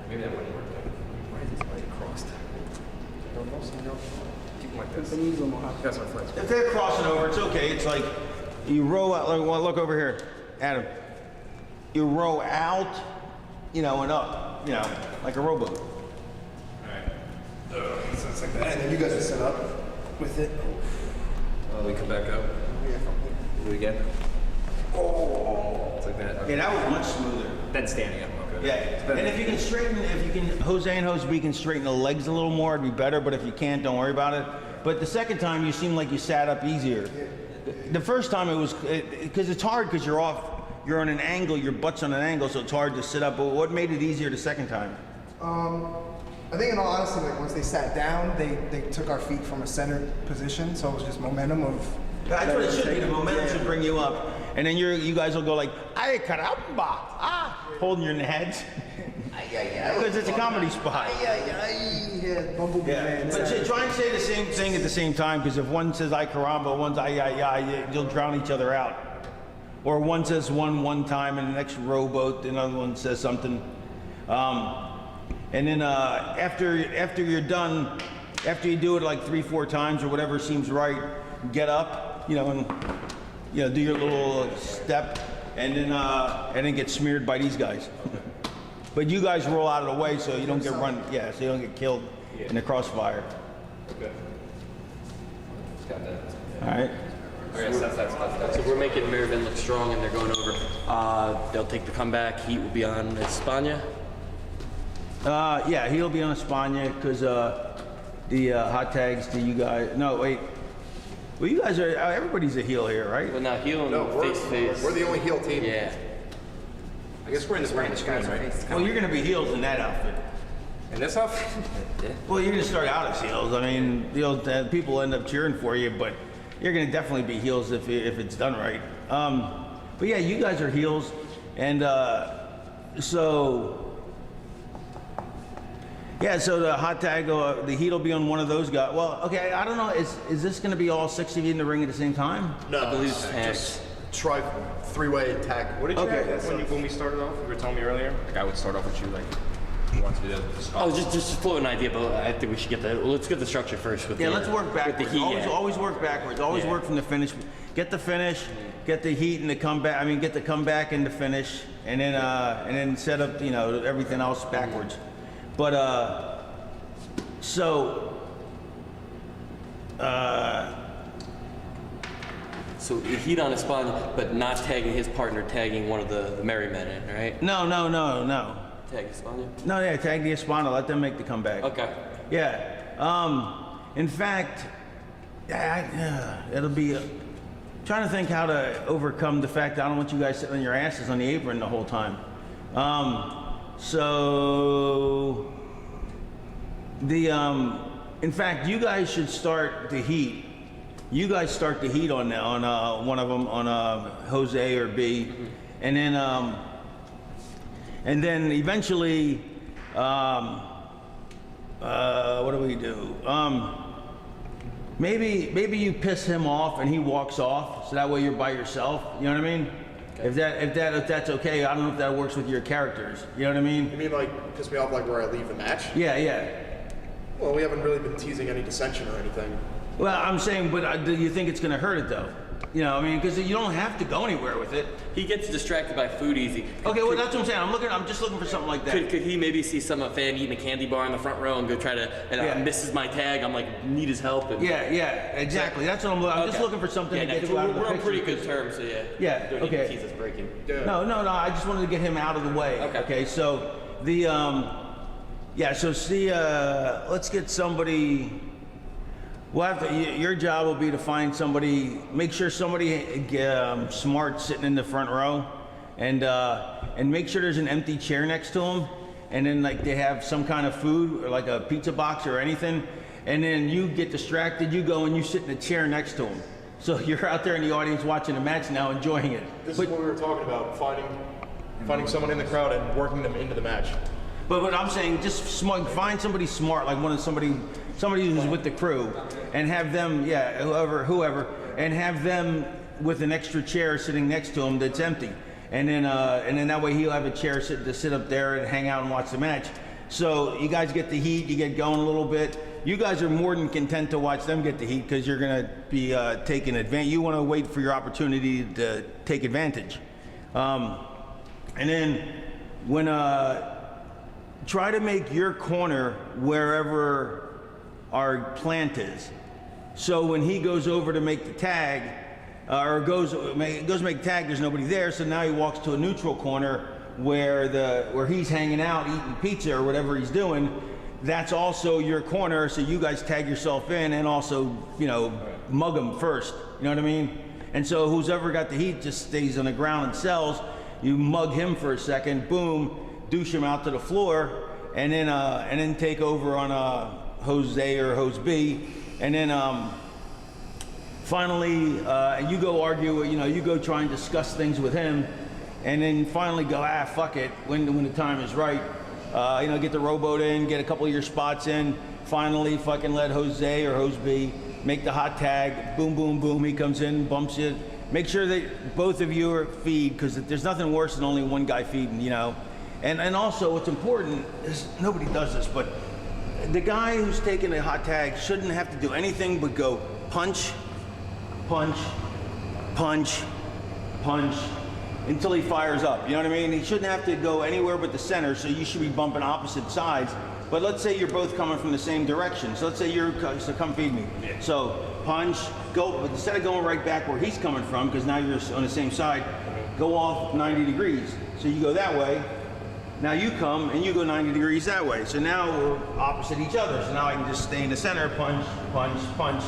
Maybe that wouldn't work. Why is this leg crossed? Don't know. Keep them like this. That's my friends. If they're crossing over, it's okay. It's like you row out. Look over here, Adam. You row out, you know, and up, you know, like a rowboat. So it's like that. And then you guys are set up with it. We come back up. Do it again. Oh, it's like that. Okay. Yeah, that was much smoother. Then standing up. Okay. Yeah, and if you can Jose and Hose B can straighten the legs a little more, it'd be better. But if you can't, don't worry about it. But the second time, you seemed like you sat up easier. The first time it was, because it's hard because you're on an angle, your butt's on an angle, so it's hard to sit up. But what made it easier the second time? I think in all honesty, like once they sat down, they took our feet from a centered position, so it was just momentum of. That's what it should be. The momentum should bring you up, and then you guys will go like, "Ay caramba!" Holding your heads. Because it's a comedy spot. Yeah, Bumblebee Man. But try and say the same thing at the same time, because if one says "ay caramba," one's "ay ay ay," you'll drown each other out. Or one says one time, and the next rowboat, another one says something. And then after you're done, after you do it like 3-4 times or whatever seems right, get up, and do your little step, and then get smeared by these guys. But you guys roll out of the way so you don't get run. Yeah, so you don't get killed in the crossfire. Okay. Got that. All right. So we're making Mervyn look strong, and they're going over. They'll take the comeback. Heat will be on España. Yeah, he'll be on España because the hot tags to you guys. No, wait. Well, you guys are. Everybody's a heel here, right? Well, now heel and face. We're the only heel team. Yeah. I guess we're in the screen, right? Well, you're gonna be heels in that outfit. In this outfit? Well, you're gonna start out as heels. I mean, people end up cheering for you, but you're gonna definitely be heels if it's done right. But yeah, you guys are heels, and so the hot tag, the heat will be on one of those guys. Well, okay, I don't know. Is this gonna be all 6 of you in the ring at the same time? No, I believe just try three-way tag. What did you Okay. have when we started off? You were telling me earlier. Like I would start off with you, like you want to do that. Oh, just float an idea, but I think we should get let's get the structure first. With Let's work backwards. With the heat, Always work backwards. Always work from the finish. Get the finish, get the heat and the comeback. I mean, get the comeback and the finish, and then set up everything else backwards. But So heat on España, but not tagging his partner, tagging one of the Merry Men in, right? No. Tag España? No, yeah, tag the Espana. Let them make the comeback. Okay. Yeah. In fact, it'll be trying to think how to overcome the fact that I don't want you guys sitting on your asses on the apron the whole time. In fact, you guys should start the heat. You guys start the heat on one of them, on Jose or B, and then eventually, what do we do? Maybe you piss him off and he walks off, so that way you're by yourself. You know what I mean? Okay. If that's okay, I don't know if that works with your characters. You know what I mean? You mean like piss me off like where I leave the match? Yeah. Well, we haven't really been teasing any dissension or anything. Well, I'm saying, but do you think it's going to hurt it though? Because you don't have to go anywhere with it. He gets distracted by food easy. Okay, well that's what I'm saying. I'm just looking for something like that. Could he maybe see some fan eating a candy bar in the front row and go try to misses my tag? I'm like, need his help. And, Yeah, exactly. That's what I'm looking. I'm just looking for something to get you out of the we're on picture. pretty good terms, so yeah. Yeah, Don't need okay. to tease us breaking. Yeah. No. I just wanted to get him out of the way. Okay. So let's get somebody. Your job will be to find somebody, make sure somebody smart sitting in the front row, and make sure there's an empty chair next to them, and then like they have some kind of food or like a pizza box or anything, and then you get distracted, you go and you sit in a chair next to them. So you're out there in the audience watching the match now, enjoying it. This is what we were talking about, finding someone in the crowd and working them into the match. But what I'm saying, just find somebody smart, like somebody who's with the crew, and have them, whoever, and have them with an extra chair sitting next to him that's empty, and then that way he'll have a chair to sit up there and hang out and watch the match. So you guys get the heat, you get going a little bit. You guys are more than content to watch them get the heat because you're gonna be taking advantage. You want to wait for your opportunity to take advantage, and then when try to make your corner wherever our plant is. So when he goes over to make the tag, goes to make the tag, there's nobody there. So now he walks to a neutral corner where he's hanging out eating pizza or whatever he's doing. That's also your corner. So you guys tag yourself in and also mug him first. You know what I mean? And so who's ever got the heat just stays on the ground and sells. You mug him for a second, boom, douche him out to the floor, and then take over on Jose or Jose B, and then finally you go argue, you go try and discuss things with him, and then finally go, fuck it, when the time is right, get the rowboat in, get a couple of your spots in, finally fucking let Jose or Hoseby make the hot tag. Boom, boom, boom. He comes in, bumps you. Make sure that both of you are feed, because there's nothing worse than only one guy feeding, you know. And also what's important is, nobody does this, but the guy who's taking a hot tag shouldn't have to do anything but go punch, punch, punch, punch, until he fires up. You know what I mean? He shouldn't have to go anywhere but the center, so you should be bumping opposite sides. But let's say you're both coming from the same direction. So let's say so come feed me. So punch, go, but instead of going right back where he's coming from, because now you're on the same side, go off 90 degrees. So you go that way. Now you come and you go 90 degrees that way. So now we're opposite each other. So now I can just stay in the center, punch, punch, punch.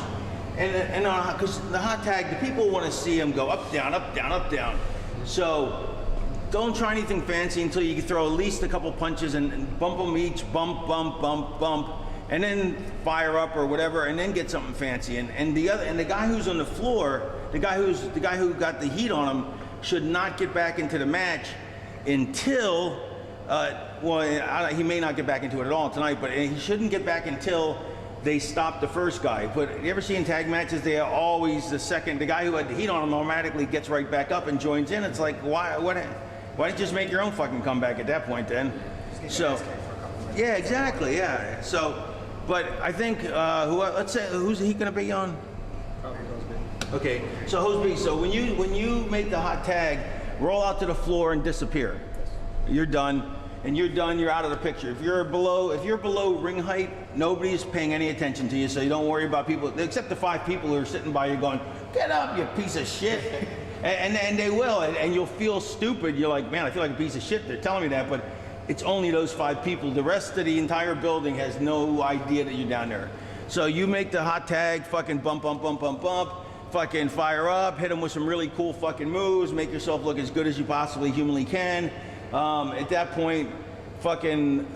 And because the hot tag, the people want to see him go up, down, up, down, up, down. So don't try anything fancy until you can throw at least a couple punches and bump them each, bump, bump, bump, bump, and then fire up or whatever, and then get something fancy. And the guy who's on the floor, the guy who got the heat on him, should not get back into the match until. He may not get back into it at all tonight, but he shouldn't get back until they stop the first guy. But you ever see in tag matches, they are always the guy who had the heat on him automatically gets right back up and joins in. It's like, why don't you just make your own fucking comeback at that point then? So, yeah, exactly, yeah. So, but I think, let's say, who's he gonna be on? Probably Hoseby. Okay, so Hoseby, so when you make the hot tag, roll out to the floor and disappear. You're done, and you're done, you're out of the picture. If you're below ring height, nobody's paying any attention to you, so you don't worry about people, except the 5 people who are sitting by you going, get up, you piece of shit. and they will, and you'll feel stupid. You're like, man, I feel like a piece of shit, they're telling me that, but it's only those 5 people. The rest of the entire building has no idea that you're down there. So you make the hot tag, fucking bump, bump, bump, bump, bump, fucking fire up, hit them with some really cool fucking moves, make yourself look as good as you possibly humanly can. At that point, fucking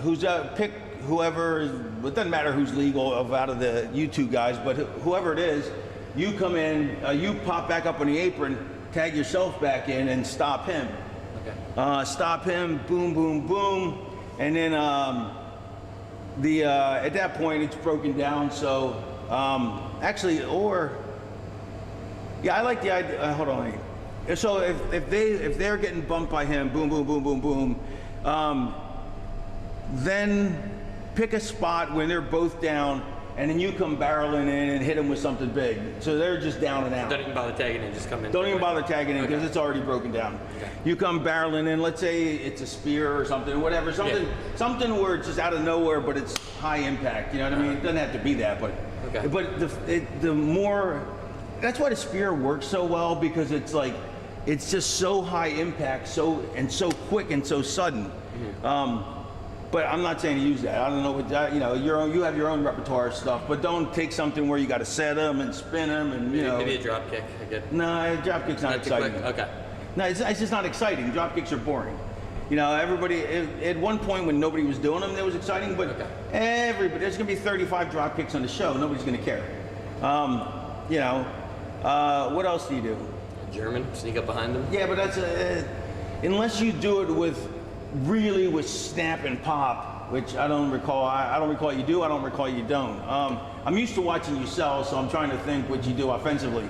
pick whoever, it doesn't matter who's legal out of the you 2 guys, but whoever it is, you come in, you pop back up on the apron, tag yourself back in and stop him. Okay. Stop him, boom, boom, boom, and then at that point it's broken down. So actually, or yeah, I like the idea. Hold on. So if they're getting bumped by him, boom, boom, boom, boom, boom, then pick a spot when they're both down, and then you come barreling in and hit them with something big. So they're just down and out. Don't even bother tagging in, just come in. Don't even bother tagging in, because it's already broken down. Okay. You come barreling in, let's say it's a spear or something, whatever, something where it's just out of nowhere, but it's high impact. You know what I mean? It doesn't have to be that, but the more, that's why the spear works so well, because it's like, it's just so high impact, so quick and so sudden. Mm-hmm. But I'm not saying to use that. I don't know what you have your own repertoire of stuff, but don't take something where you got to set them and spin them and maybe a drop kick. No, drop kick's not exciting. Okay. No, it's just not exciting. Drop kicks are boring. You know, everybody at one point when nobody was doing them, it was exciting. But everybody, there's gonna be 35 drop kicks on the show. Nobody's gonna care. What else do you do? German, sneak up behind them. Yeah, but that's unless you do it with snap and pop, which I don't recall. I don't recall you do. I don't recall you don't. I'm used to watching you sell, so I'm trying to think what you do offensively.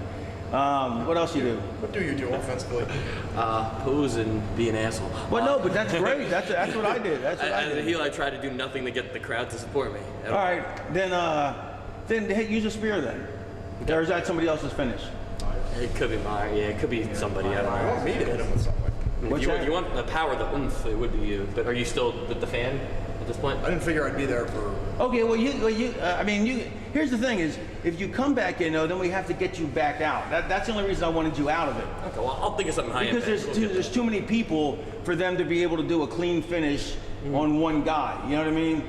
What else you do? What do you do offensively? Pose and be an asshole. Well, no, but that's great. That's what I did. That's what I did. As a heel, I try to do nothing to get the crowd to support me. All right, then use a spear then. Okay. Or is that somebody else's finish? It could be mine. Yeah, it could be somebody. I don't know. I want me to hit him with something. If you want the power, the oomph, it would be you. But are you still with the fan at this point? I didn't figure I'd be there for. Okay, well, here's the thing: is if you come back in, then we have to get you back out. That's the only reason I wanted you out of it. Okay, well, I'll think of something high. Because there's too many people for them to be able to do a clean finish on one guy. You know what I mean?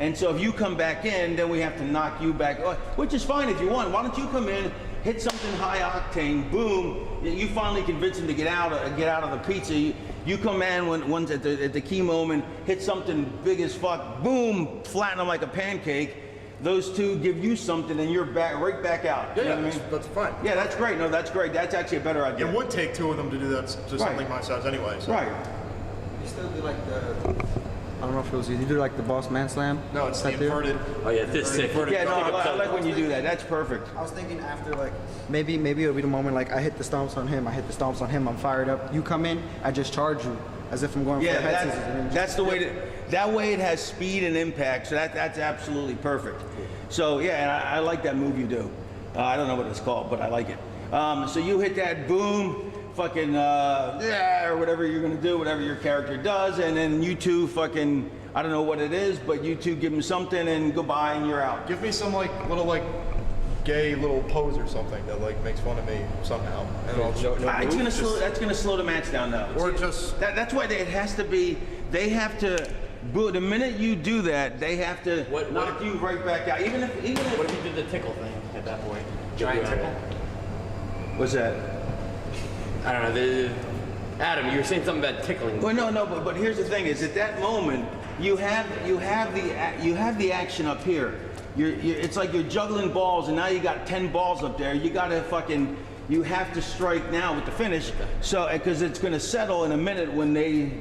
And so if you come back in, then we have to knock you back, which is fine if you want. Why don't you come in? Hit something high octane, boom! You finally convince him to get out of the pizza. You come in once at the key moment, hit something big as fuck, boom! Flatten him like a pancake. Those two give you something, and you're right back out. Yeah, you know what I mean? That's fine. Yeah, that's great. No, that's great. That's actually a better idea. It would take 2 of them to do that to something my size anyway. So. Right. You still do like the don't know if it was you do like the boss man slam. No, it's the inverted. Oh yeah, this is sick. Yeah, no, I like when you do that. That's perfect. I was thinking after like maybe it'll be the moment like I hit the stomps on him, I'm fired up. You come in, I just charge you as if I'm going for a head scissors. And then That's the way that way it has speed and impact. So that's absolutely perfect. So yeah, and I like that move you do. I don't know what it's called, but I like it. So you hit that boom, fucking or whatever you're gonna do, whatever your character does, and then you two fucking, I don't know what it is, but you two give him something and goodbye and you're out. Give me some like little like gay little pose or something that like makes fun of me somehow. And That's gonna slow the match down though. Or just that's why it has to be. They have to. The minute you do that, they have to knock you right back out. Even if What if you did the tickle thing at that point? Giant tickle? What's that? I don't know. Adam, you were saying something about tickling. Well, no, but here's the thing: is at that moment you have the action up here. It's like you're juggling balls, and now you got 10 balls up there. You have to strike now with the finish. So because it's going to settle in a minute when they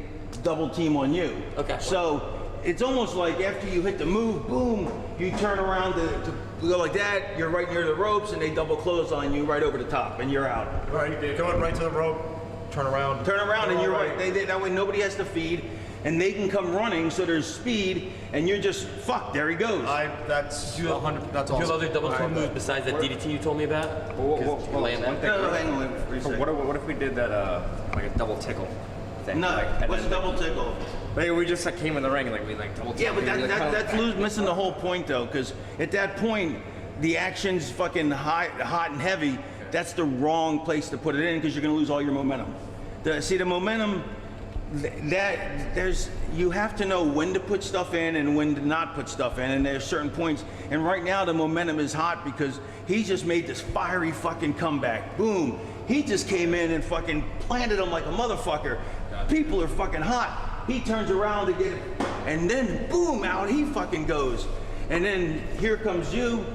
double team on you. Okay. So it's almost like after you hit the move, boom, you turn around to go like that. You're right near the ropes, and they double close on you right over the top, and you're out. right, going right to the rope, turn around, and you're right. That way nobody has to feed, and they can come running. So there's speed, and you're just fuck. There he goes. That's 100. That's Do you have awesome. other double team moves besides that DDT you told me about? No, hang on. What if we did that like a double tickle thing? No, what's double tickle? Like we just like came in the ring and like we like double Yeah, tickle. but that's missing the whole point though, because at that point the action's fucking hot and heavy. That's the wrong place to put it in because you're gonna lose all your momentum. The momentum. You have to know when to put stuff in and when to not put stuff in, and there's certain points. And right now the momentum is hot because he just made this fiery fucking comeback. Boom! He just came in and fucking planted him like a motherfucker. People are fucking hot. He turns around to get it, and then boom! Out he fucking goes. And then here comes you.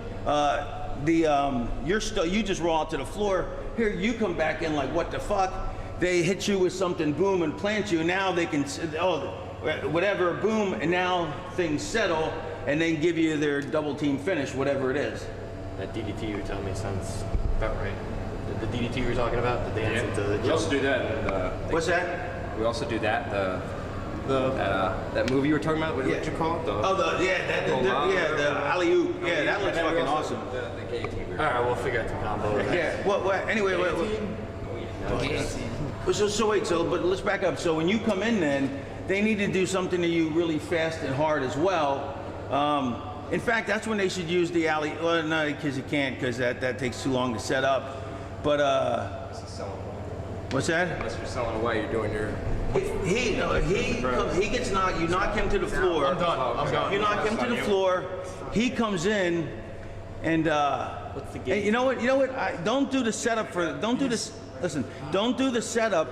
You just roll out to the floor. Here you come back in like what the fuck? They hit you with something, boom, and plant you. Now they can, whatever, boom, and now things settle, and they give you their double team finish, whatever it is. That DDT you were telling me sounds about right. The DDT you were talking about, the dance into the. We also do that. What's that? We also do that. That movie you were talking about. What did you call it? The alley oop. Yeah, that looks fucking awesome. All right, we'll figure out the combo. Yeah. Anyway. But let's back up. So when you come in then, they need to do something to you really fast and hard as well. In fact, that's when they should use the alley. Well, no, because you can't, because that takes too long to set up. But, what's that? Unless you're selling away, you're doing your... He gets knocked, you knock him to the floor. I'm done. You knock him to the floor, he comes in, and, What's the game? you know what, don't do the setup don't do this. Listen, don't do the setup.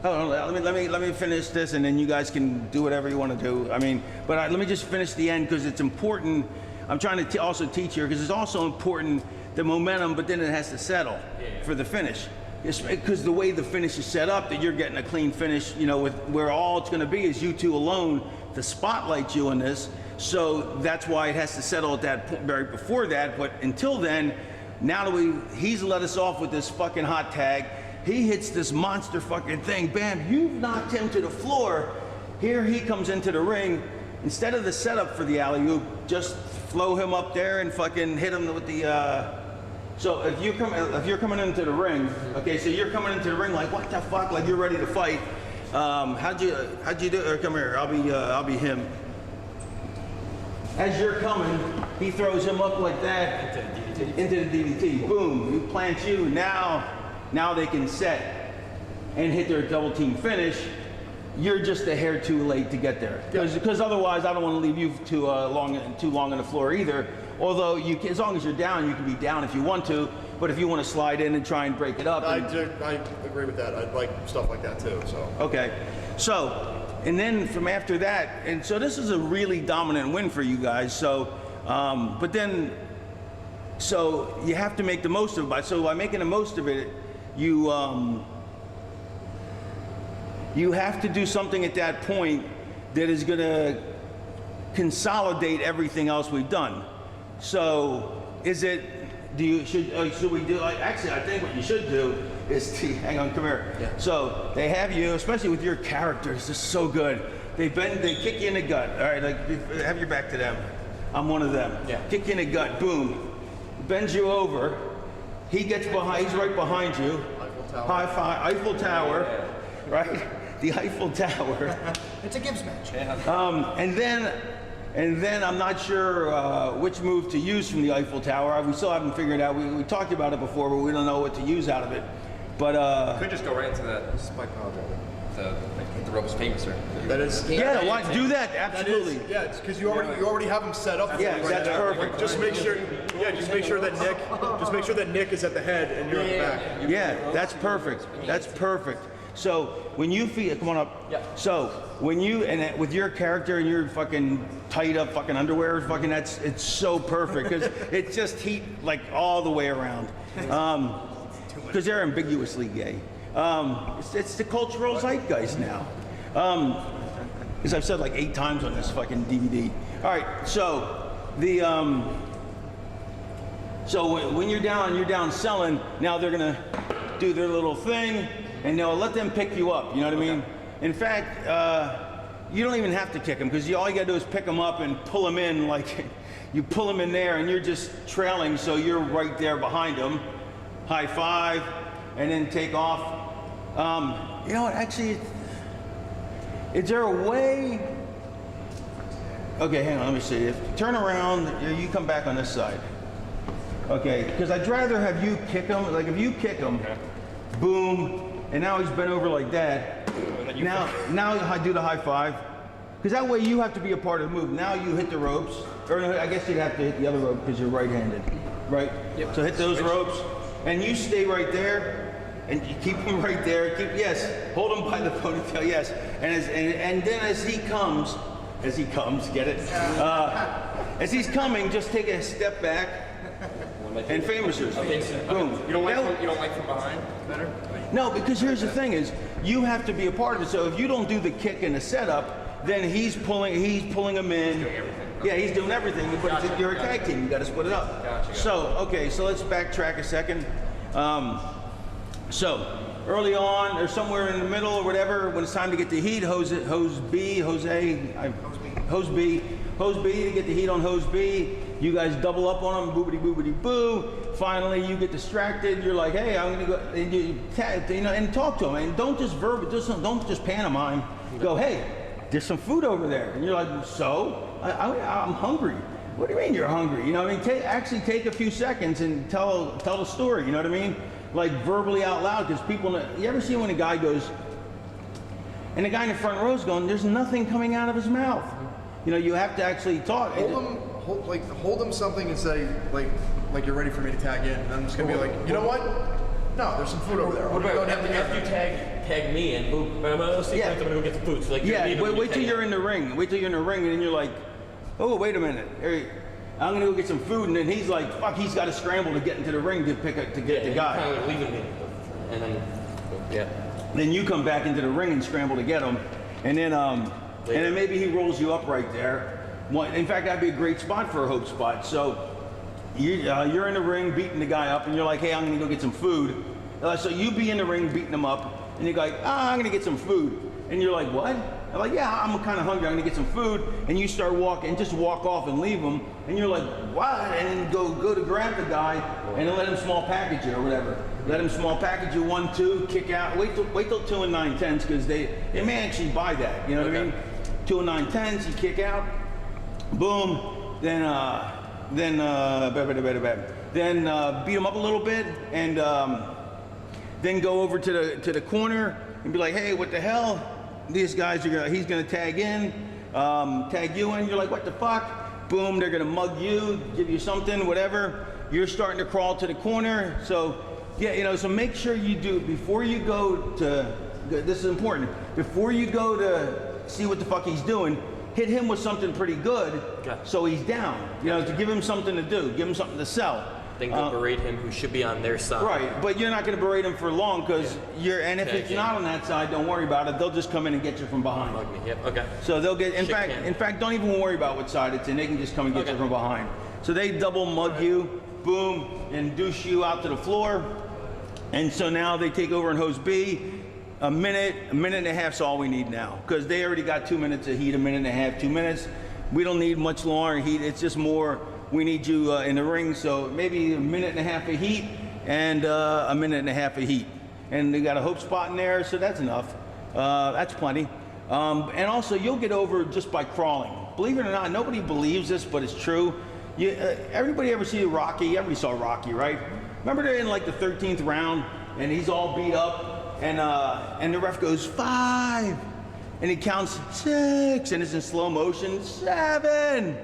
Hold on, let me finish this, and then you guys can do whatever you want to do. I mean, but let me just finish the end because it's important. I'm trying to also teach here because it's also important the momentum, but then it has to settle for the finish. Because the way the finish is set up, that you're getting a clean finish. With where all it's going to be is you two alone to spotlight you in this. So that's why it has to settle at that point, very before that. But until then. Now that he's let us off with this fucking hot tag, he hits this monster fucking thing. Bam, you've knocked him to the floor. Here he comes into the ring. Instead of the setup for the alley-oop, just flow him up there and fucking hit him with the. So if you're coming into the ring, okay, so you're coming into the ring like what the fuck, like you're ready to fight. How'd you do? Or come here, I'll be him. As you're coming, he throws him up like that into the DDT. Boom, he plants you. Now they can set and hit their double team finish. You're just a hair too late to get there. Because otherwise, I don't want to leave you too long on the floor either. Although as long as you're down, you can be down if you want to. But if you want to slide in and try and break it up, I agree with that. I like stuff like that too. So okay, so. And then from after that, and so this is a really dominant win for you guys. So, so you have to make the most of it. So by making the most of it, you have to do something at that point that is going to consolidate everything else we've done. So should we do, actually I think what you should do is, hang on, come here. Yeah. So they have you, especially with your characters, this is so good. They kick you in the gut, all right, like have your back to them. I'm one of them. Yeah. Kick you in the gut, boom. Bends you over. He gets behind, he's right behind you. High five, Eiffel Tower, right? The Eiffel Tower. It's a Gibbs match. And then I'm not sure which move to use from the Eiffel Tower. We still haven't figured out. We talked about it before, but we don't know what to use out of it. But you could just go right into that spike pile driver. The ropes famous, right? That is. Yeah, why do that? Absolutely. That is, yeah, it's because you already have them set up. Yeah, that's perfect. Just make sure. Yeah, just make sure that Nick is at the head and you're at the back. Yeah, that's perfect. That's perfect. So when you feel, come on up. Yeah. So when you with your character and your fucking tight up fucking underwear, fucking it's so perfect because it's just heat like all the way around. Because they're ambiguously gay. It's the cultural zeitgeist now. As I've said like 8 times on this fucking DVD. All right, so when you're down selling, now they're gonna do their little thing, and they'll let them pick you up. You know what I mean? In fact, you don't even have to kick them because all you gotta do is pick them up and pull them in. Like you pull them in there, and you're just trailing, so you're right there behind them. High five, and then take off. You know what? Actually, is there a way? Okay, hang on. Let me see. Turn around. You come back on this side. Okay, because I'd rather have you kick him. Like if you kick him, boom, and now he's bent over like that. Now I do the high five. Because that way you have to be a part of the move. Now you hit the ropes, or I guess you'd have to hit the other rope because you're right-handed, right? Yep. So hit those ropes, and you stay right there. And you keep him right there. Hold him by the ponytail. Yes, and then as he comes, get it? As he's coming, just take a step back and famous yourself. Boom. You don't like from behind better? No, because here's the thing: is you have to be a part of it. So if you don't do the kick and the setup, then he's pulling him in. Yeah, he's doing everything. But you're a tag team. You got to split it up. Gotcha. So let's backtrack a second. So early on, or somewhere in the middle, or whatever, when it's time to get the heat, hose B to get the heat on hose B. You guys double up on them, boobity boobity boo. Finally, you get distracted. You're like, hey, I'm gonna go, and and talk to them, and don't just don't just pantomime. Go, hey, there's some food over there, and you're like, so I'm hungry. What do you mean you're hungry? You know what I mean? Actually take a few seconds and tell the story. You know what I mean? Like verbally out loud, because people, you ever see when a guy goes, and the guy in the front row is going, there's nothing coming out of his mouth. You know, you have to actually talk. Hold them something and say, like you're ready for me to tag in. And I'm just gonna be like, you know what? No, there's some food over there. What about after you tag me and boom, I'm gonna go get the food. So like, wait till you're in the ring. Wait till you're in the ring, and then you're like, oh, wait a minute. I'm gonna go get some food, and then he's like, fuck, he's got to scramble to get into the ring to get the guy. Kind of leaving me, and then Then you come back into the ring and scramble to get him, and then maybe he rolls you up right there. In fact, that'd be a great spot for a hope spot. So you're in the ring beating the guy up, and you're like, hey, I'm gonna go get some food. So you be in the ring beating him up, and you're like, I'm gonna get some food, and you're like, what? I'm like, yeah, I'm kind of hungry. I'm gonna get some food, and you start walking, and just walk off and leave him, and you're like, what? And then go to grab the guy, and then let him small package you or whatever. Let him small package you 1, 2, kick out. Wait till 2 and 9/10s because they may actually buy that. You know what I mean? 2 and 9/10s, you kick out, boom. Then beat him up a little bit, and then go over to the corner and be like, hey, what the hell? These guys he's gonna tag in, tag you in. You're like, what the fuck? Boom, they're gonna mug you, give you something, whatever. You're starting to crawl to the corner. So yeah, so make sure you do, before you go to, this is important, before you go to see what the fuck he's doing, hit him with something pretty good so he's down, to give him something to do, give him something to sell. then go berate him who should be on their side. Right, but you're not going to berate him for long because and if it's not on that side, don't worry about it. They'll just come in and get you from behind. Mug me. Yep. Okay. So they'll get. In fact, don't even worry about what side it's in. They can just come and get you from behind. So they double mug you, boom, and douche you out to the floor. And so now they take over in hose B. A minute and a half's all we need now because they already got 2 minutes of heat, a minute and a half, 2 minutes. We don't need much longer heat. It's just more. We need you in the ring, so maybe a minute and a half of heat and a minute and a half of heat. And they got a hope spot in there, so that's enough. That's plenty. And also, you'll get over just by crawling. Believe it or not, nobody believes this, but it's true. Everybody ever see Rocky? Everybody saw Rocky, right? Remember they're in like the 13th round, and he's all beat up, and the ref goes 5, and he counts 6, and it's in slow motion, 7,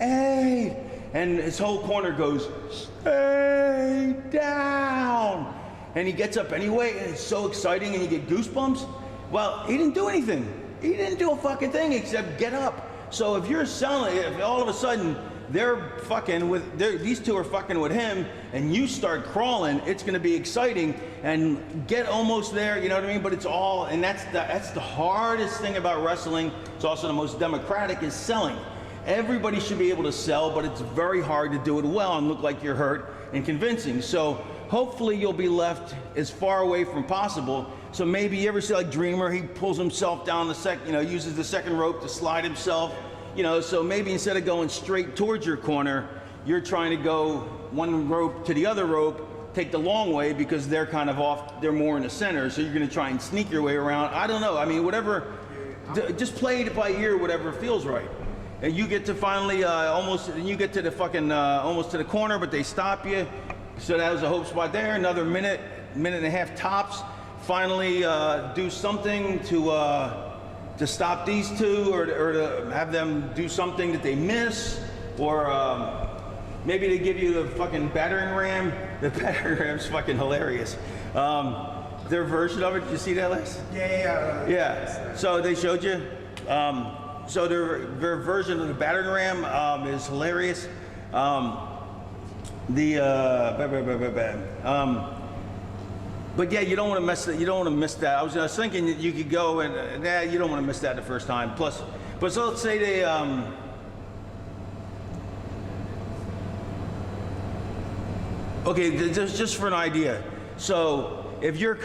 8, and his whole corner goes, stay down. And he gets up anyway, and it's so exciting, and you get goosebumps. Well, he didn't do anything. He didn't do a fucking thing except get up. So if you're selling, if all of a sudden these two are fucking with him, and you start crawling, it's gonna be exciting, and get almost there, you know what I mean? But it's all, and that's the hardest thing about wrestling. It's also the most democratic, is selling. Everybody should be able to sell, but it's very hard to do it well and look like you're hurt and convincing. So hopefully you'll be left as far away from possible. So maybe you ever see like Dreamer, he pulls himself down uses the second rope to slide himself. So maybe instead of going straight towards your corner, you're trying to go one rope to the other rope, take the long way because they're kind of off, they're more in the center. So you're gonna try and sneak your way around. I don't know, I mean, whatever, just play it by ear, whatever feels right. And you get to finally you get to the fucking, almost to the corner, but they stop you. So that was a hope spot there, another minute and a half tops. Finally do something to stop these two, or to have them do something that they miss, or maybe they give you the fucking battering ram. The battering ram's fucking hilarious. Their version of it, did you see that, Les? Yeah. So they showed you. So their version of the battering ram is hilarious. But yeah, you don't want to miss that. You don't want to miss that. I was thinking that you could go and you don't want to miss that the first time. Plus, but so let's say they okay, just for an idea. So if you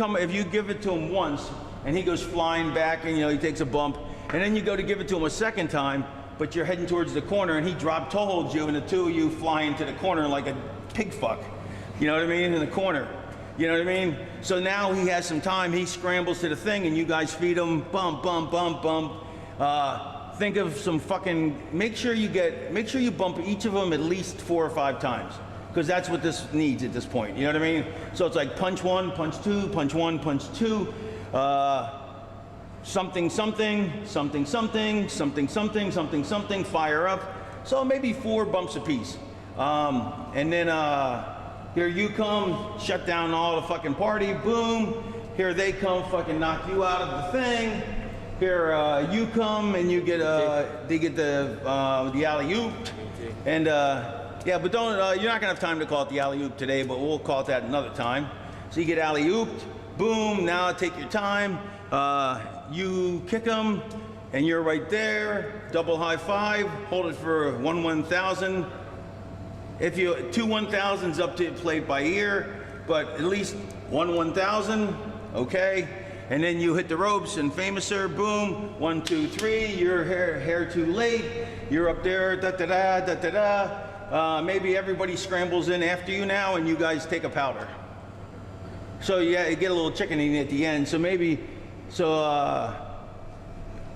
give it to him once and he goes flying back and he takes a bump, and then you go to give it to him a second time, but you're heading towards the corner and he toe holds you, and the two of you fly into the corner like a pig fuck. You know what I mean? In the corner. You know what I mean? So now he has some time, he scrambles to the thing, and you guys feed him, bump, bump, bump, bump. Think of some fucking, make sure you bump each of them at least 4 or 5 times. Because that's what this needs at this point, you know what I mean? So it's like punch 1, punch 2, punch 1, punch 2, something, something, something, something, something, something, something, something, fire up. So maybe 4 bumps apiece. And then, here you come, shut down all the fucking party, boom. Here they come, fucking knock you out of the thing. Here you come and you get, they get the alley-oop. And yeah, but don't, you're not gonna have time to call it the alley-oop today, but we'll call it that another time. So you get alley-ooped, boom, now take your time. You kick them and you're right there, double high five, hold it for 1/1000. If you 2 1,000s up to played by ear, but at least 1/1000, okay. And then you hit the ropes and famouser, boom, 1, 2, 3. You're hair too late. You're up there, da da da da da da. Maybe everybody scrambles in after you now, and you guys take a powder. So yeah, you get a little chickening at the end. So maybe,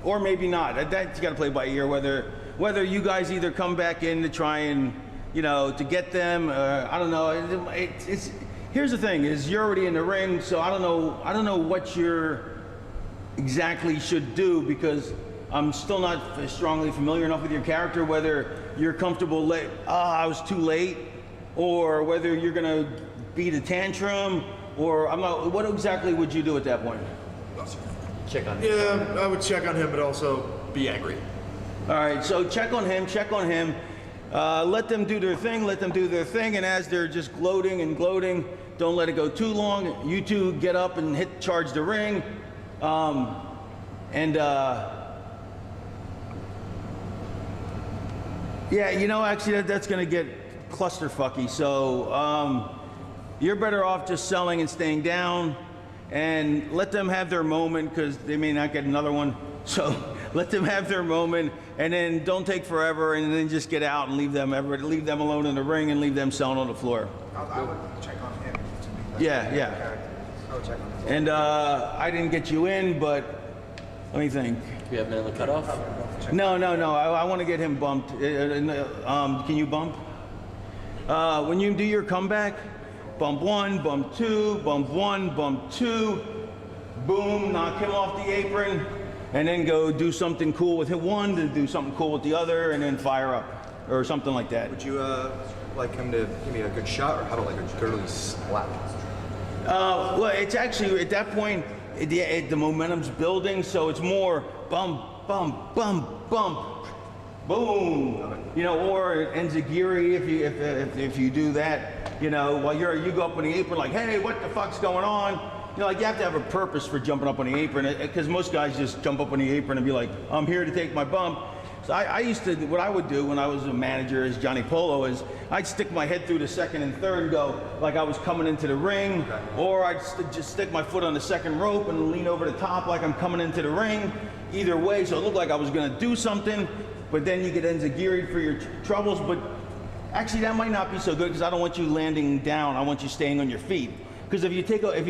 or maybe not. That's got to play by ear. Whether you guys either come back in to try and, to get them, I don't know. Here's the thing: is you're already in the ring, so I don't know what you're exactly should do, because I'm still not strongly familiar enough with your character. Whether you're comfortable late, I was too late, or whether you're gonna beat a tantrum, or I'm not. What exactly would you do at that point? Check on him. Yeah, I would check on him, but also be angry. All right, so check on him. Let them do their thing, and as they're just gloating and gloating, don't let it go too long. You two get up and charge the ring. Yeah, you know, actually that's gonna get clusterfucky. So you're better off just selling and staying down, and let them have their moment, because they may not get another one. So let them have their moment, and then don't take forever, and then just get out and leave them alone in the ring, and leave them selling on the floor. I would check on him. Yeah. I would check on him. And I didn't get you in, but let me think. We have men in the cutoff? No. I want to get him bumped. Can you bump? When you do your comeback, bump one, bump two, bump one, bump two, boom, knock him off the apron, and then go do something cool with one, then do something cool with the other, and then fire up, or something like that. Would you like him to give me a good shot, or how to like a girly slap? Well, it's actually, at that point, the momentum's building, so it's more bump, bump, bump, bump, boom. You know, or enziguri if you do that. You know, while you go up on the apron like, hey, what the fuck's going on? You know, like you have to have a purpose for jumping up on the apron, because most guys just jump up on the apron and be like, I'm here to take my bump. So I used to, what I would do when I was a manager as Johnny Polo is, I'd stick my head through the second and third and go like I was coming into the ring, or I'd just stick my foot on the second rope and lean over the top like I'm coming into the ring. Either way, so it looked like I was gonna do something, but then you get enziguri'd for your troubles. But actually that might not be so good, because I don't want you landing down, I want you staying on your feet. Because if you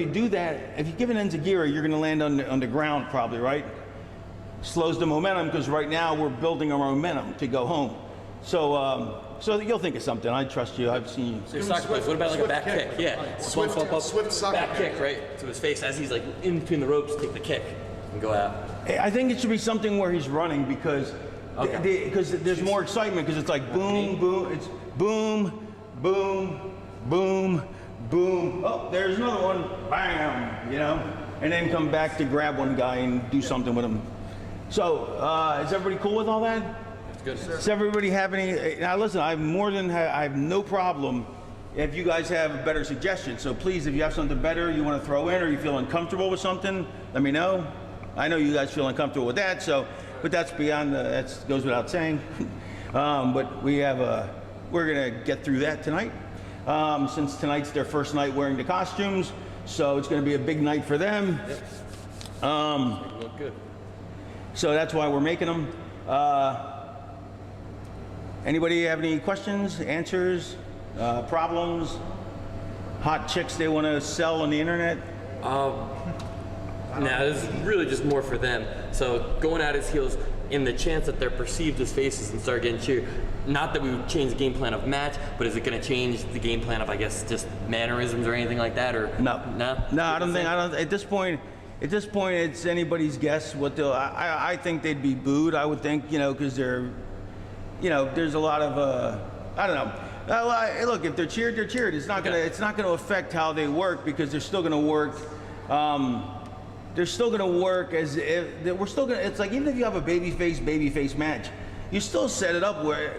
do that, if you give an enziguri, you're gonna land on the ground probably, right? Slows the momentum, because right now we're building our momentum to go home. So so you'll think of something. I trust you. I've seen you. So soccer plays. What about like a back kick? Yeah. Swift soccer back kick, right? To his face as he's like in between the ropes, take the kick and go out. I think it should be something where he's running, because there's more excitement, because it's like boom, boom. It's boom, boom, boom, boom. Oh, there's another one. Bam. You know, and then come back to grab one guy and do something with him. So, is everybody cool with all that? That's good. Does everybody have any? Now, listen, I have no problem if you guys have better suggestions. So please, if you have something better you want to throw in, or you feel uncomfortable with something, let me know. I know you guys feel uncomfortable with that, but that's beyond that goes without saying. But we're gonna get through that tonight. Since tonight's their first night wearing the costumes, so it's gonna be a big night for them. Look good. So that's why we're making them. Anybody have any questions, answers, problems, hot chicks they want to sell on the internet? Nah, this is really just more for them. So going at his heels in the chance that they're perceived as faces and start getting cheered. Not that we would change the game plan of match, but is it going to change the game plan of, I guess, just mannerisms or anything like that? Or no, I don't think. At this point, it's anybody's guess what they'll. I think they'd be booed. I would think, because they're, there's a lot of, I don't know. Look, if they're cheered, they're cheered. It's not gonna affect how they work, because they're still gonna work. They're still gonna work as if we're still gonna. It's like, even if you have a babyface match, you still set it up where.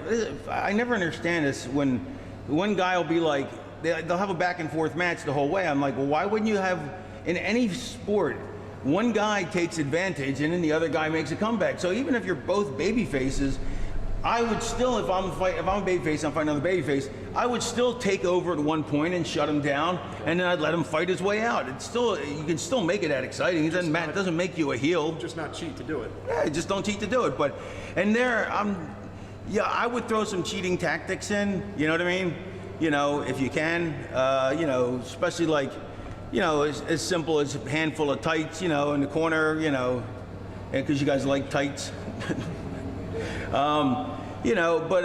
I never understand this, when one guy will be like, they'll have a back and forth match the whole way. I'm like, well, why wouldn't you have, in any sport, one guy takes advantage and then the other guy makes a comeback? So even if you're both baby faces, I would still, if I'm a baby face, I'm fighting another baby face, I would still take over at one point and shut him down, and then I'd let him fight his way out. It's still, you can still make it that exciting. It doesn't make you a heel. Just not cheat to do it. Yeah, just don't cheat to do it. But, and I would throw some cheating tactics in. You know what I mean? If you can. Especially like, as simple as a handful of tights, in the corner, because you guys like tights. But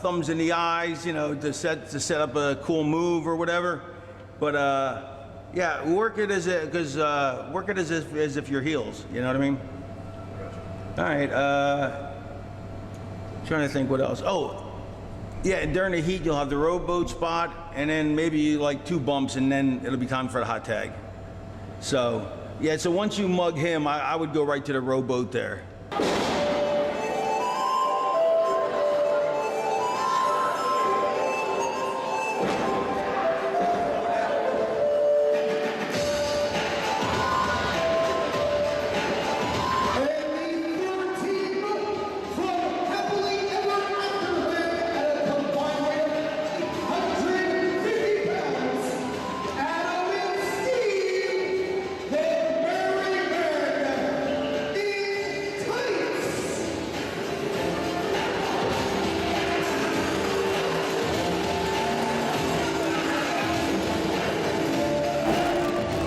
thumbs in the eyes, to set up a cool move or whatever. But yeah, work it as if you're heels. You know what I mean? All right. Trying to think what else. Oh, yeah. During the heat, you'll have the rowboat spot, and then maybe like 2 bumps, and then it'll be time for the hot tag. So yeah. So once you mug him, I would go right to the rowboat there.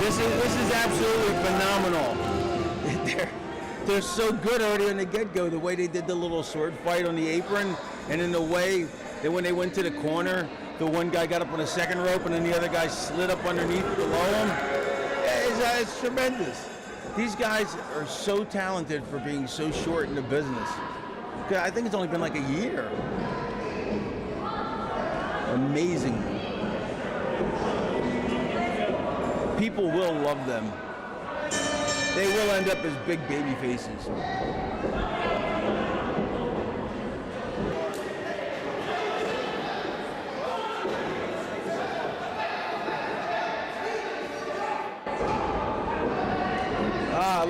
This is absolutely phenomenal. They're so good already on the get-go. The way they did the little sword fight on the apron, and in the way that when they went to the corner, the one guy got up on the second rope, and then the other guy slid up underneath below him. It's tremendous. These guys are so talented for being so short in the business. I think it's only been like a year. Amazing. People will love them. They will end up as big baby faces.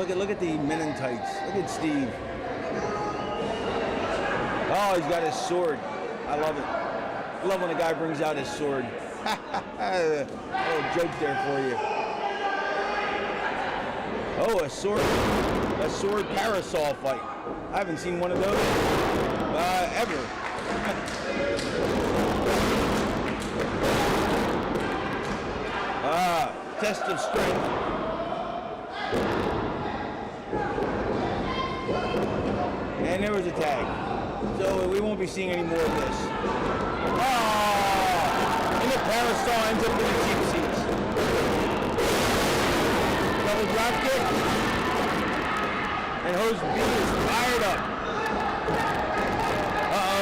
Look at the men in tights. Look at Steve. Oh, he's got his sword. I love it. I love when a guy brings out his sword. A little joke there for you. Oh, a sword parasol fight. I haven't seen one of those ever. Test of strength. And there was a tag. So we won't be seeing any more of this. And the parasol ends up in the cheap seats. Double drop kick. And Hose B is fired up.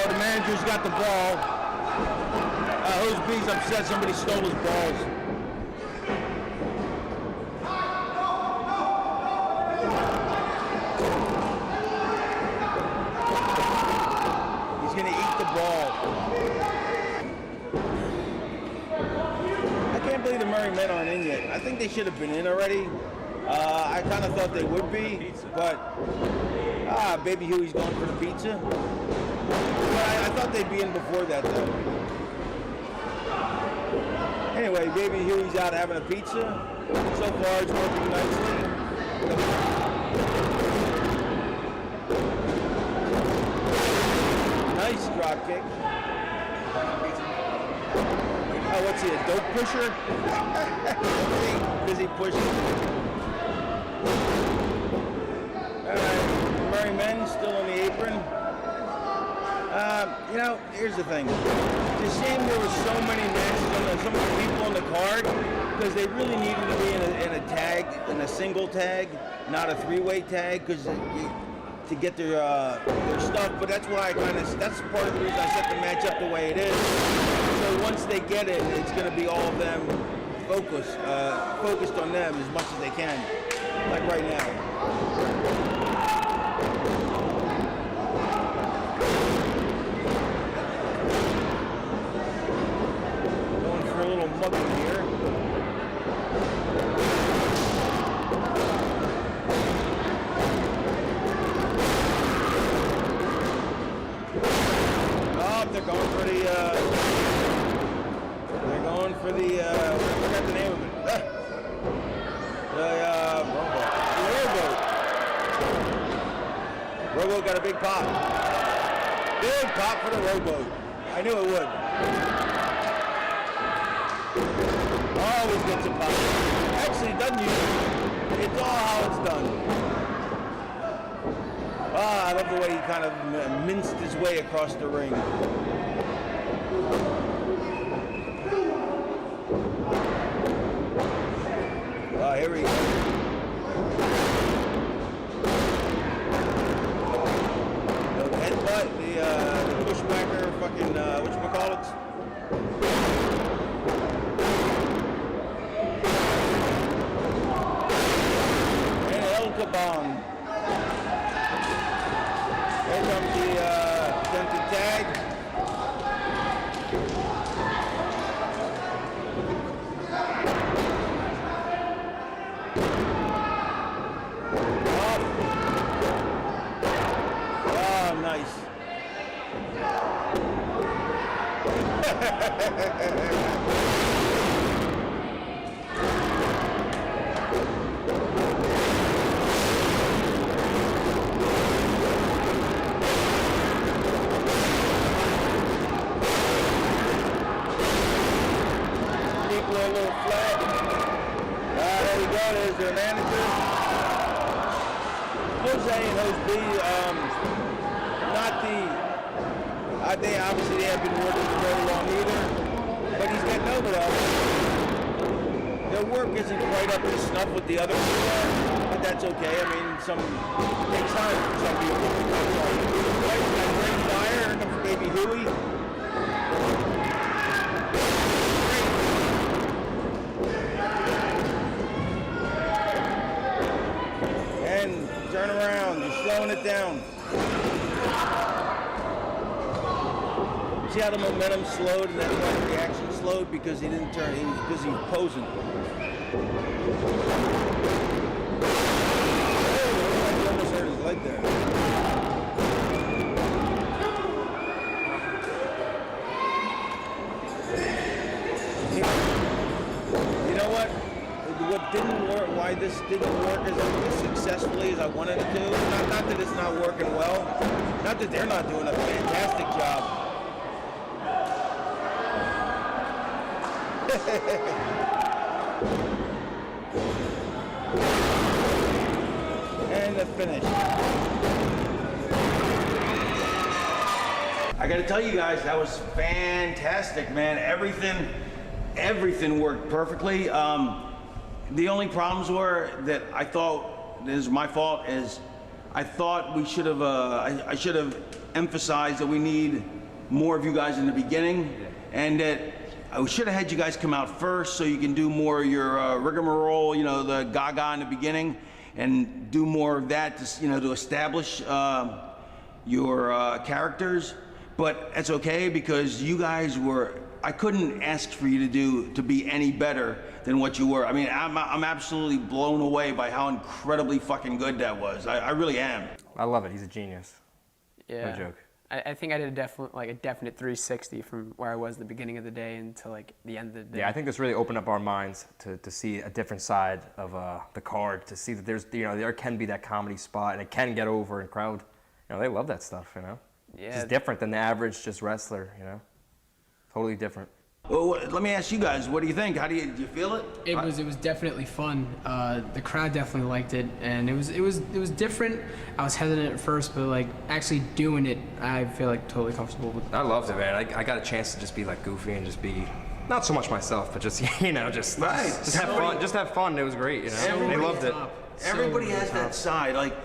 The manager's got the ball. Hose B's upset somebody stole his balls. Men aren't in yet. I think they should have been in already. I kind of thought they would be, but Baby Huey's going for the pizza. But I thought they'd be in before that, though. Anyway, Baby Huey's out having a pizza. So far, it's working nicely. Nice drop kick. Oh, what's he, a dope pusher? Busy pushing. Murray Men still on the apron. Here's the thing. It's a shame there were so many matches, so many people on the card, because they really needed to be in a tag, in a single tag, not a three-way tag, because to get their stuff. But that's why that's part of the reason I set the match up the way it is. So once they get it, it's going to be all of them focused on them as much as they can, like right now. Going for a little mugging here. Oh, they're going for the I forgot the name of it. The rowboat. Rowboat got a big pop. Big pop for the rowboat. I knew it would. Always gets a pop. Actually, it doesn't use it. It's all how it's done. I love the way he kind of minced his way across the ring. Here we go. The headbutt, the pushbacker, fucking, whatchamacallits? And El Cabon. Here comes the attempted tag. People are a little flat. There we go. There's their manager. Jose and Jose B. I think obviously they haven't been working for very long either, but he's getting over that. Their work isn't quite up to snuff with the other people, but that's okay. I mean, it takes time for some people. Right, he's got great fire. Here comes Baby Huey. And turn around. You're slowing it down. See how the momentum slowed and then the reaction slowed because he didn't turn, he was busy posing. Oh, he almost hurt his leg there. You know what? What didn't work, why this didn't work as successfully as I wanted it to, not that it's not working well, not that they're not doing a fantastic job. And the finish. I gotta tell you guys, that was fantastic, man. Everything worked perfectly. The only problems were that I thought, this is my fault, is I thought we should have, I should have emphasized that we need more of you guys in the beginning, and that I should have had you guys come out first so you can do more of your rigmarole, you know, the gaga in the beginning, and do more of that to, you know, to establish your characters. But it's okay because you guys were, I couldn't ask for you to be any better than what you were. I mean, I'm absolutely blown away by how incredibly fucking good that was. I really am. I love it. He's a genius. Yeah. No joke. I think I did a definite 360 from where I was at the beginning of the day until like the end of the day. Yeah, I think this really opened up our minds to see a different side of the card, to see that there's, you know, there can be that comedy spot and it can get over and crowd, you know, they love that stuff, you know. Yeah. It's different than the average just wrestler, you know. Totally different. Well, let me ask you guys, what do you think? Do you feel it? It was definitely fun. The crowd definitely liked it, and it was different. I was hesitant at first, but like actually doing it, I feel like totally comfortable with. I loved it, man. I got a chance to just be like goofy and just be not so much myself, but just you know, just have fun. Just have fun. It was great, you know. They loved it. Everybody has that side, like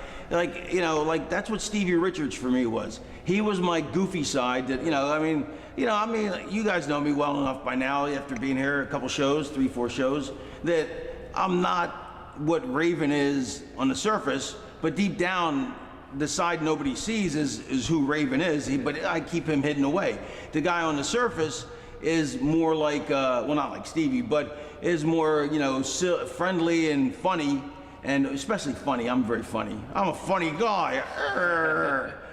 you know, like that's what Stevie Richards for me was. He was my goofy side. That I mean, you guys know me well enough by now after being here a couple shows, 3-4 shows, that I'm not what Raven is on the surface, but deep down, the side nobody sees is who Raven is. But I keep him hidden away. The guy on the surface is more like, well, not like Stevie, but is more, friendly and funny. And especially funny. I'm very funny. I'm a funny guy.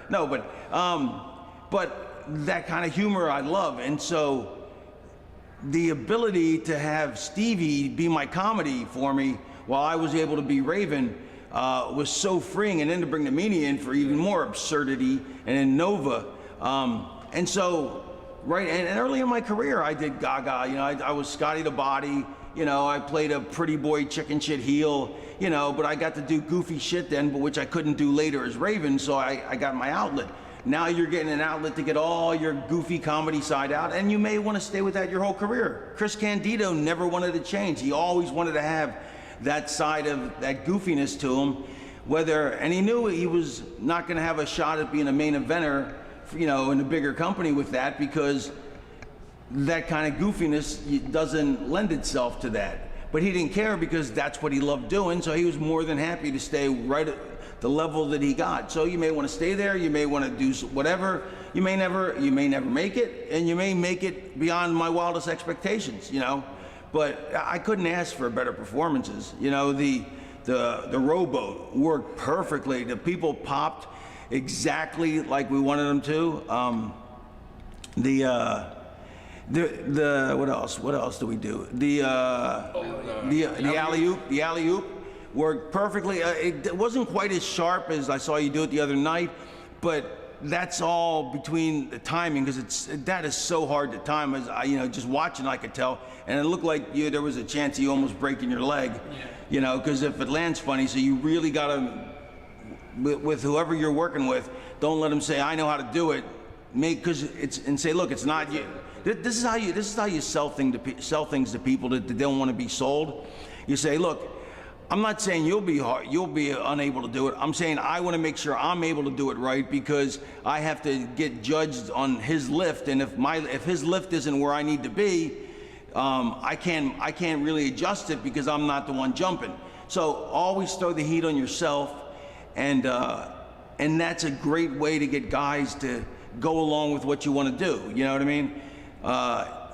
No, but that kind of humor I love. And so the ability to have Stevie be my comedy for me while I was able to be Raven was so freeing. And then to bring the Meanie in for even more absurdity, and then Nova. And so, right, and early in my career, I did Gaga. I was Scotty the Body. I played a pretty boy chicken shit heel, but I got to do goofy shit then, but which I couldn't do later as Raven, so I got my outlet. Now you're getting an outlet to get all your goofy comedy side out, and you may want to stay with that your whole career. Chris Candido never wanted to change. He always wanted to have that side of that goofiness to him, and he knew he was not going to have a shot at being a main eventer, in a bigger company with that, because that kind of goofiness doesn't lend itself to that. But he didn't care because that's what he loved doing, so he was more than happy to stay right at the level that he got. So you may want to stay there, you may want to do whatever, you may never make it, and you may make it beyond my wildest expectations, But I couldn't ask for better performances. The rowboat worked perfectly. The people popped exactly like we wanted them to. What else do we do? The alley-oop worked perfectly. It wasn't quite as sharp as I saw you do it the other night, but that's all between the timing, because that is so hard to time. As I, just watching, I could tell, and it looked like there was a chance of you almost breaking your leg. Yeah. Because if it lands funny, so you really gotta, with whoever you're working with, don't let them say, I know how to do it. And say, look, it's not you. This is how you sell things to people that don't want to be sold. You say, look, I'm not saying you'll be unable to do it. I'm saying I want to make sure I'm able to do it right, because I have to get judged on his lift, and if his lift isn't where I need to be, I can't really adjust it because I'm not the one jumping. So always throw the heat on yourself, and that's a great way to get guys to go along with what you want to do. You know what I mean?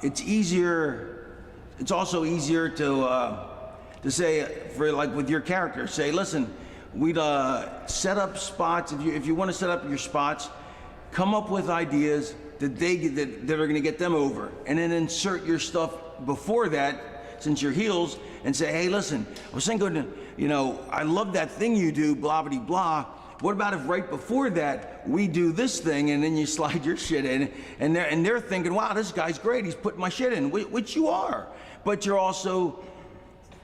It's easier. It's also easier to say, for like with your character, say, listen, we'd set up spots. If you want to set up your spots, come up with ideas that are going to get them over, and then insert your stuff before that, since you're heels, and say, hey, listen, I was thinking, I love that thing you do, blah blah blah. What about if right before that we do this thing, and then you slide your shit in, and they're thinking, wow, this guy's great, he's putting my shit in, which you are, but you're also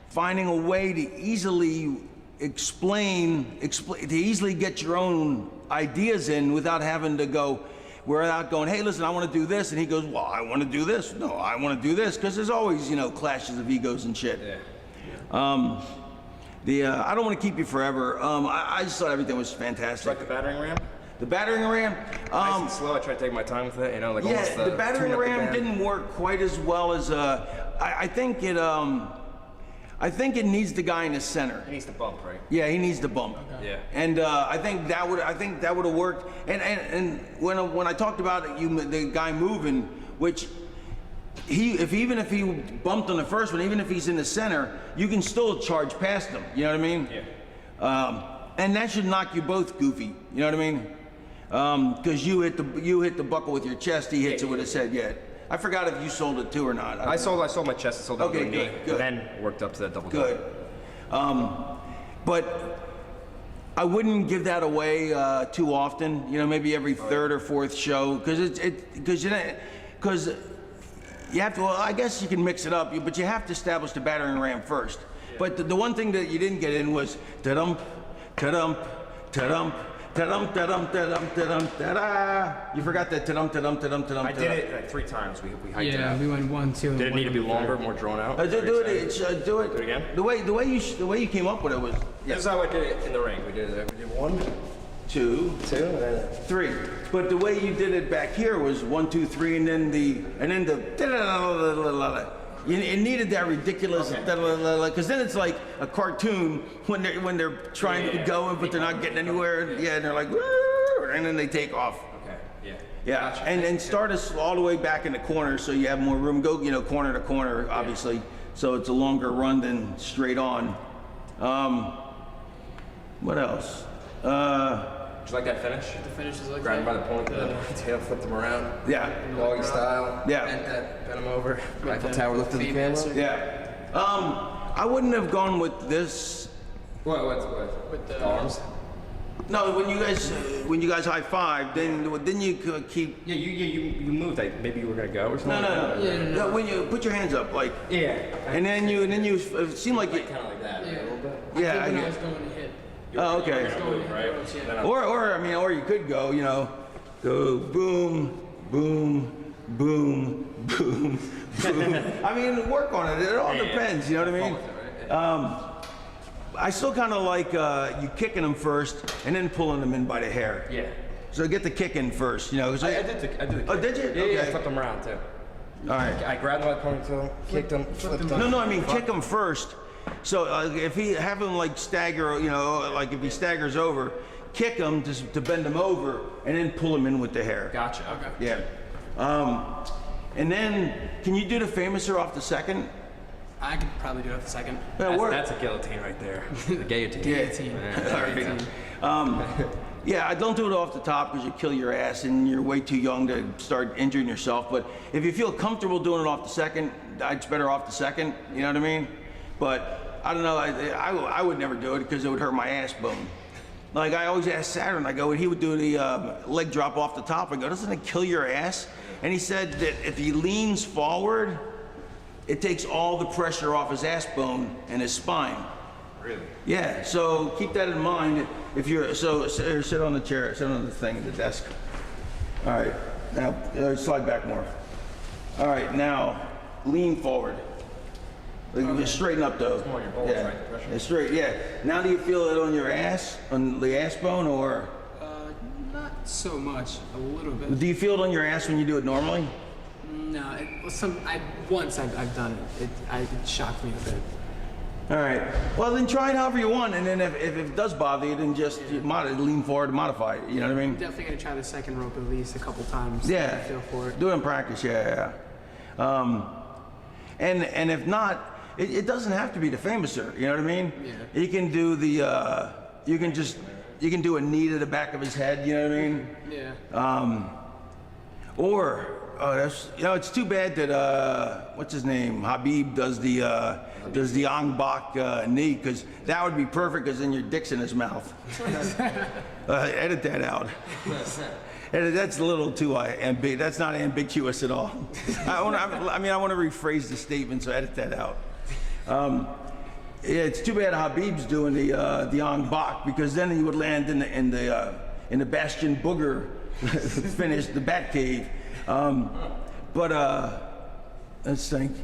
finding a way to easily to easily get your own ideas in without having to go, without going, hey, listen, I want to do this, and he goes, well, I want to do this. No, I want to do this, because there's always, clashes of egos and shit. Yeah. I don't want to keep you forever. I just thought everything was fantastic. Like the battering ram? The battering ram? Nice and slow. I tried to take my time with it, like almost the battering ram didn't work quite as well as I think it needs the guy in the center. He needs to bump, right? Yeah, he needs to bump. Okay. Yeah. And I think that would have worked. And when I talked about the guy moving, which even if he bumped on the first one, even if he's in the center, you can still charge past him. You know what I mean? Yeah. And that should knock you both goofy. You know what I mean? Because you hit the buckle with your chest, he hits it with his head. Yeah. I forgot if you sold it too or not. I sold my chest, I sold it okay, knee, good. then worked up to that double. Good. But I wouldn't give that away too often. Maybe every third or fourth show, because you have to. Well, I guess you can mix it up, but you have to establish the battering ram first. Yeah. But the one thing that you didn't get in was ta-dump, ta-dump, ta-dump. Ta-dum, ta-dum, ta-dum, ta-dum, ta-da. You forgot that ta-dum, ta-dum, ta-dum, ta-dum, I did it like 3 times. We hiked it out. Yeah, we went 1, 2. Did it need to be longer, more drawn out? Do it. Do it again. The way you came up with it was. Yeah. This is how I did it in the ring. We did 1, 2, 3. But the way you did it back here was 1, 2, 3, and then the. It needed that ridiculous, because then it's like a cartoon when they're trying to go, but they're not getting anywhere. Yeah, and they're like, and then they take off. Okay. Yeah. Yeah, gotcha. And start us all the way back in the corner so you have more room. Go, corner to corner, obviously. Yeah. So it's a longer run than straight on. What else? Did you like that finish? The finish is like grabbed by the point, the tail, flipped him around. Yeah. Doggy style. Yeah. Bent him over. Eiffel Tower lifted the camera. Yeah. I wouldn't have gone with this. What? With the arms? No, when you guys high five, then you could keep. Yeah, you moved. Like maybe you were gonna go or something. No. When you put your hands up, like. Yeah. And then you it seemed like kind of like that, right? A little bit. Yeah. I was going to hit. Oh, okay. Right? Or you could go, go boom, boom, boom, boom, boom. I mean, work on it. It all depends. You know what I mean? I still kind of like you kicking them first and then pulling them in by the hair. Yeah. So get the kick in first, I did the kick. Oh, did you? Yeah, okay. yeah. I flipped them around too. All right. I grabbed my ponytail, kicked them, flipped them. No, I mean kick them first. So if he have him like stagger, like if he staggers over, kick him to bend him over, and then pull him in with the hair. Gotcha. Okay. Yeah. And then, can you do the famouser off the second? I could probably do it off the second. That's a guillotine right there. The guillotine. Guillotine. Yeah, I don't do it off the top because you kill your ass and you're way too young to start injuring yourself. But if you feel comfortable doing it off the second, it's better off the second. You know what I mean? But I don't know. I would never do it because it would hurt my ass bone. Like I always ask Saturn, I go, and he would do the leg drop off the top. I go, doesn't it kill your ass? And he said that if he leans forward, it takes all the pressure off his ass bone and his spine. Really? Yeah, so keep that in mind. If you're, sit on the chair, sit on the thing at the desk. All right, now slide back more. All right, now lean forward. Okay. Straighten up though. It's more your balls, yeah. right? The pressure? It's straight, yeah. Now do you feel it on your ass, on the ass bone, or? Not so much, a little bit. Do you feel it on your ass when you do it normally? No, once I've done it. It shocked me a bit. All right. Well, then try it however you want, and then if it does bother you, then just lean forward and modify it. You know what I mean? Definitely gonna try the second rope at least a couple times. Yeah. Feel for it. Do it in practice. Yeah. And if not, it doesn't have to be the famouser. You know what I mean? Yeah. You can do the you can do a knee to the back of his head. You know what I mean? Yeah. Or it's too bad that what's his name, Habib does the Ong Bak knee, because that would be perfect, because then your dick's in his mouth. Edit that out. That's a little too ambiguous. That's not ambiguous at all. I want to rephrase the statement, so edit that out. It's too bad Habib's doing the Ong Bak, because then he would land in the Bastion Booger finish, the Bat Cave. Let's think.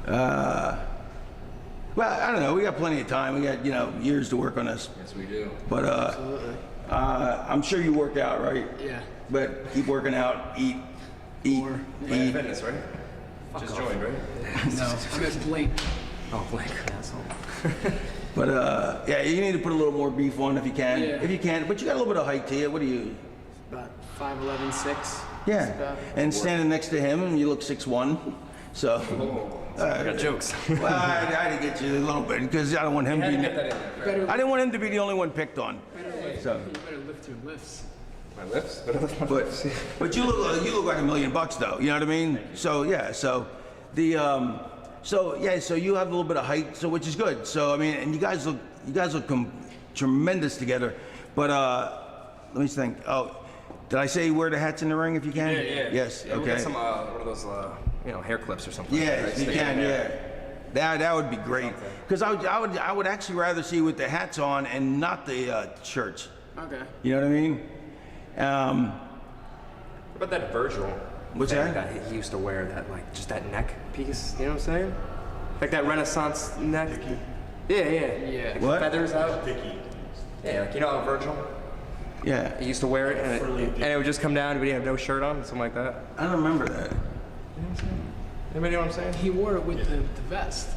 Well, I don't know. We got plenty of time. We got years to work on this. Yes, we do. But Absolutely. I'm sure you work out, right? Yeah. But keep working out. Eat. Planet Fitness, right? Just joined, right? No, I'm at Blink. Oh, Blink. Asshole. But yeah, you need to put a little more beef on if you can. Yeah. If you can. But you got a little bit of height to you. What are you? About 5'11", 6. Yeah. And standing next to him, you look 6'1". So. I got jokes. Well, I had to get you a little bit, because I don't want him to be. I didn't want him to be the only one picked on. So. You better lift your lifts. My lips? Better lift my lips. But you look like $1 million though. You know what I mean? So yeah. So the so you have a little bit of height, so which is good. So I mean, and you guys look tremendous together. But let me think. Oh, did I say wear the hats in the ring if you can? Yeah. Yes. Yeah, Okay. we'll get some one of those hair clips or something. Yeah, right? you can. Yeah. That would be great. Because I would actually rather see you with the hats on and not the shirts. Okay. You know what I mean? What about that Virgil? What's thing that? He used to wear that, just that neck piece, you know what I'm saying? Like that Renaissance neck. Yeah. What? Feathers out. Yeah, you know how Virgil? Yeah. He used to wear it, and it would just come down, but he had no shirt on, something like that. I don't remember that. You know what I'm saying? Anybody know what I'm saying? He wore it with the vest.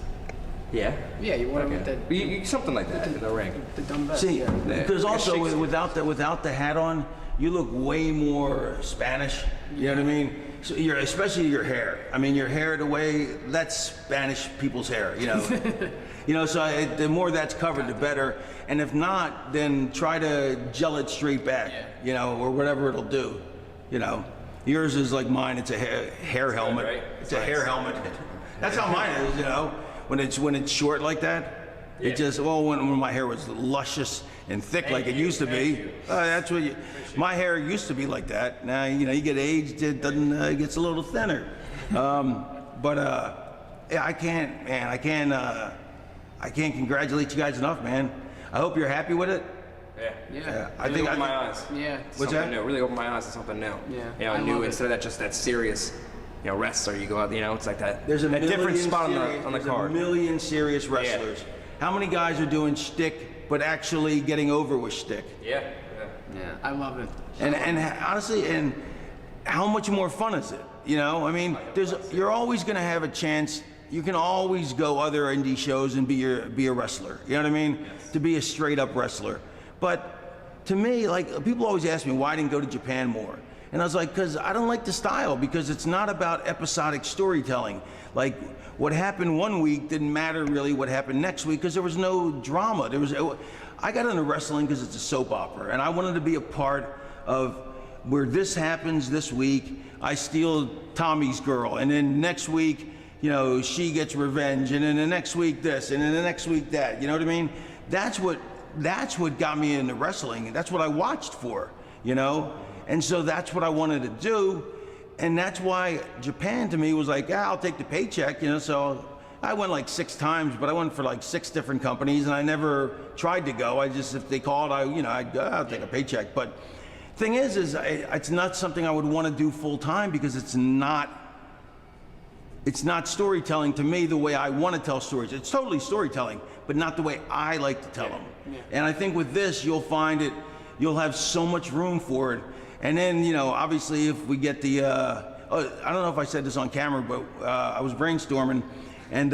Yeah? Yeah, he wore it with the Something like that in the ring. the dumb vest. See, yeah. because also without the hat on, you look way more Spanish. You know what I mean? So especially your hair. I mean, your hair, the way that's Spanish people's hair. You know. So the more that's covered, the better. And if not, then try to gel it straight back. You know, or whatever it'll do. You know, yours is like mine. It's a hair helmet. Right? It's a hair helmet. That's how mine is. You know, when it's short like that. It just, when my hair was luscious and thick like it used to be. That's what my hair used to be like that. Now, you get aged, it doesn't, it gets a little thinner. Yeah, I can't congratulate you guys enough, man. I hope you're happy with it. Yeah. I really think opened my eyes. Yeah. What's Something that? new. Really opened my eyes to something new. Yeah. New instead of that serious, wrestler. You go out, it's like that. There's a different spot on the there's card. a million serious wrestlers. How many guys are doing shtick, but actually getting over with shtick? Yeah. Yeah, I love it. And honestly, and how much more fun is it? I mean, you're always gonna have a chance. You can always go other indie shows and be a wrestler. You know what I mean? Yes. To be a straight up wrestler. But to me, like, people always ask me why I didn't go to Japan more. And I was like, because I don't like the style, because it's not about episodic storytelling. Like, what happened one week didn't matter really what happened next week, because there was no drama. I got into wrestling because it's a soap opera, and I wanted to be a part of where this happens this week. I steal Tommy's girl, and then next week, she gets revenge, and then the next week this, and then the next week that. You know what I mean? That's what that's what got me into wrestling. That's what I watched for, you know? And so that's what I wanted to do. And that's why Japan to me was like, yeah, I'll take the paycheck, you know? So I went like 6 times, but I went for like 6 different companies, and I never tried to go. I just, if they called, I'd go, I'll take a paycheck. But thing is it's not something I would want to do full time, because it's not storytelling to me the way I want to tell stories. It's totally storytelling, but not the way I like to tell them. Yeah. And I think with this, you'll find you'll have so much room for it. And then, you know, obviously if we get the, I don't know if I said this on camera, but I was brainstorming, and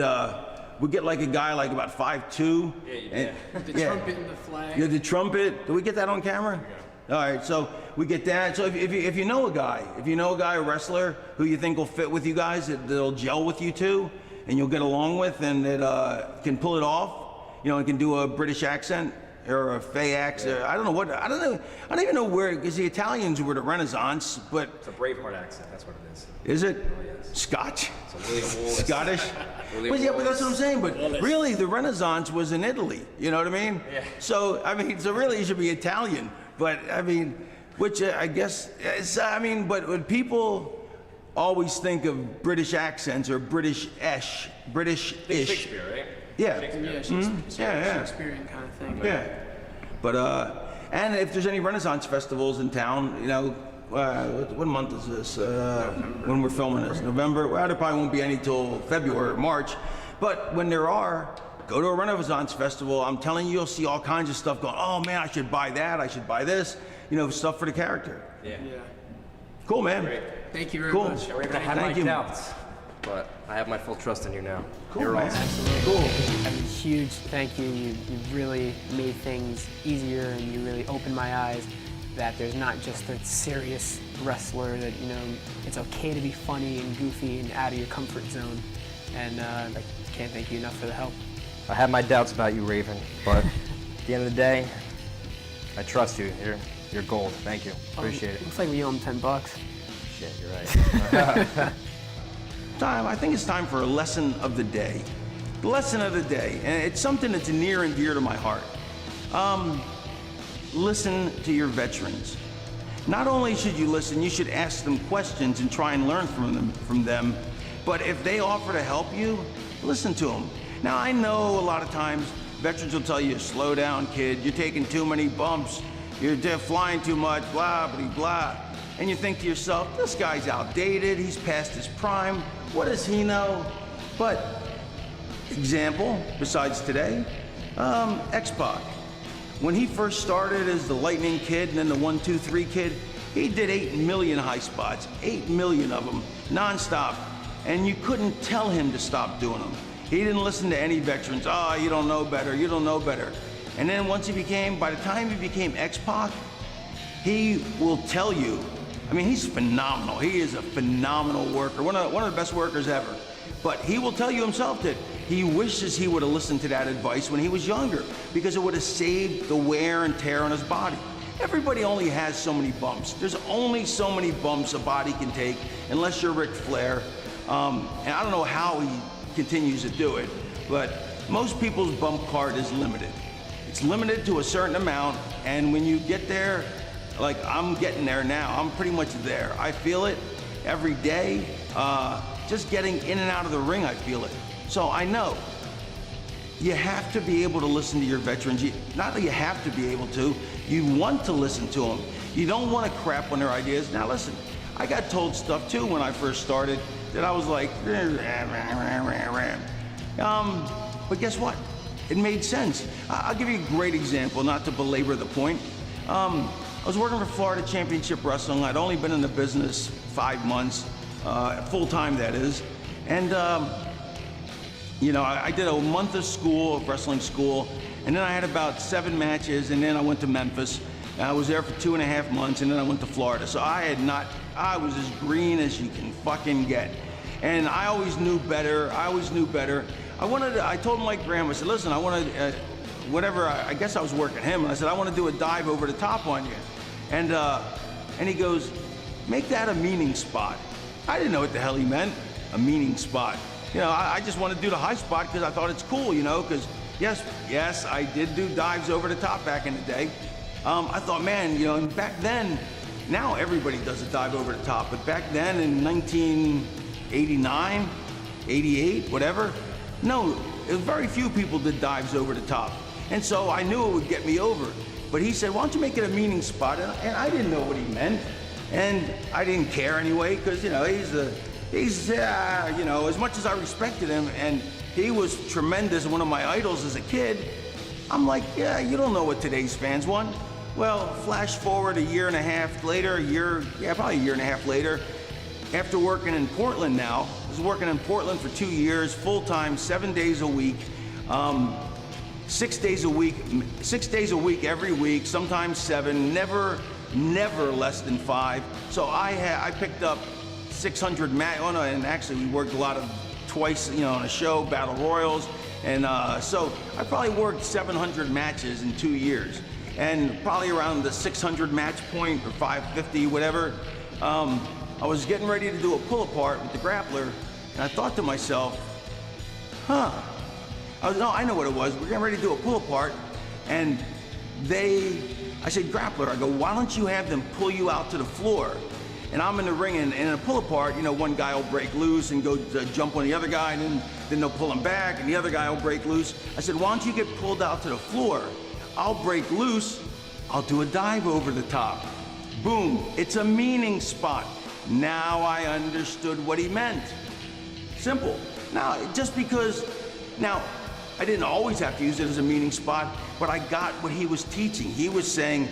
we get like a guy like about 5'2". Yeah, the trumpet and the flag. Yeah, the trumpet. Do we get that on camera? Yeah. All right, so we get that. So if you know a guy, a wrestler who you think will fit with you guys, that'll gel with you too, and you'll get along with, and that can pull it off, you know, and can do a British accent or a Fey accent. I don't even know where, because the Italians were the Renaissance, but it's a Braveheart accent. That's what it is. Is it? Oh, yes. Scotch? So William Wallace. Scottish? But yeah, but that's what I'm saying. But really, the Renaissance was in Italy. You know what I mean? Yeah. So I mean, so really, you should be Italian. But I mean, which I guess, but when people always think of British accents or British-ish. Shakespeare, right? Yeah. Shakespearean kind of thing. Yeah. But and if there's any Renaissance festivals in town, you know, what month is this? When we're filming this, November. Well, there probably won't be any till February or March. But when there are, go to a Renaissance festival. I'm telling you, you'll see all kinds of stuff going. Oh man, I should buy that. I should buy this. You know, stuff for the character. Yeah. Cool, man. Great. Thank you very cool. much. I had my doubts, but I have my full trust in you now. Cool, You're man. awesome. Cool. A huge thank you. You've really made things easier, and you really opened my eyes that there's not just a serious wrestler, that, you know, it's okay to be funny and goofy and out of your comfort zone. And I can't thank you enough for the help. I had my doubts about you, Raven, but at the end of the day, I trust you. You're gold. Thank you. Appreciate it. Looks like we owe him $10. Shit, you're right. I think it's time for a lesson of the day. The lesson of the day, and it's something that's near and dear to my heart. Listen to your veterans. Not only should you listen, you should ask them questions and try and learn from them. But if they offer to help you, listen to them. Now, I know a lot of times veterans will tell you, slow down, kid, you're taking too many bumps, you're flying too much, blah, blah, blah. And you think to yourself, this guy's outdated, he's past his prime, what does he know? But, example, besides today, X-Pac. When he first started as the Lightning Kid and then the 1, 2, 3 Kid, he did 8 million high spots, 8 million of them, nonstop. And you couldn't tell him to stop doing them. He didn't listen to any veterans. Oh, you don't know better, you don't know better. And then once by the time he became X-Pac, he will tell you, I mean, he's phenomenal. He is a phenomenal worker, one of the best workers ever. But he will tell you himself that he wishes he would have listened to that advice when he was younger, because it would have saved the wear and tear on his body. Everybody only has so many bumps. There's only so many bumps a body can take, unless you're Ric Flair. And I don't know how he continues to do it, but most people's bump card is limited. It's limited to a certain amount, and when you get there, like I'm getting there now, I'm pretty much there. I feel it every day. Just getting in and out of the ring, I feel it. So I know you have to be able to listen to your veterans. Not that you have to be able to, you want to listen to them. You don't want to crap on their ideas. Now listen, I got told stuff too when I first started that I was like, but guess what? It made sense. I'll give you a great example, not to belabor the point. I was working for Florida Championship Wrestling. I'd only been in the business 5 months, full-time that is. And you know, I did a month of school, wrestling school, and then I had about 7 matches, and then I went to Memphis. I was there for 2.5 months, and then I went to Florida. So I was as green as you can fucking get. And I always knew better. I told Mike Graham, I said, listen, I wanted, I guess I was working him, and I said, I want to do a dive over the top on you. And he goes, make that a meaning spot. I didn't know what the hell he meant, a meaning spot. You know, I just want to do the high spot because I thought it's cool, you know, because Yes, I did do dives over the top back in the day. I thought, man, you know, and back then, now everybody does a dive over the top, but back then in 1989, 88, whatever, no, very few people did dives over the top. And so I knew it would get me over. But he said, why don't you make it a meaning spot? And I didn't know what he meant. And I didn't care anyway, because, you know, he's you know, as much as I respected him, and he was tremendous, one of my idols as a kid, I'm like, yeah, you don't know what today's fans want. Well, flash forward a year and a half later, probably a year and a half later, after working in Portland now, I was working in Portland for 2 years, full-time, 7 days a week, 6 days a week every week, sometimes 7, never less than 5. So I picked up 600 and actually we worked a lot of twice, you know, on a show, Battle Royals, and so I probably worked 700 matches in 2 years, and probably around the 600 match point or 550, whatever. I was getting ready to do a pull apart with the grappler, and I thought to myself, I know what it was. We're getting ready to do a pull apart, and I said, grappler, I go, why don't you have them pull you out to the floor? And I'm in the ring, and in a pull apart, you know, one guy will break loose and go jump on the other guy, and then they'll pull him back, and the other guy will break loose. I said, why don't you get pulled out to the floor? I'll break loose, I'll do a dive over the top. Boom, it's a meaning spot. Now I understood what he meant. Simple. Now, just because, now, I didn't always have to use it as a meaning spot, but I got what he was teaching. He was saying,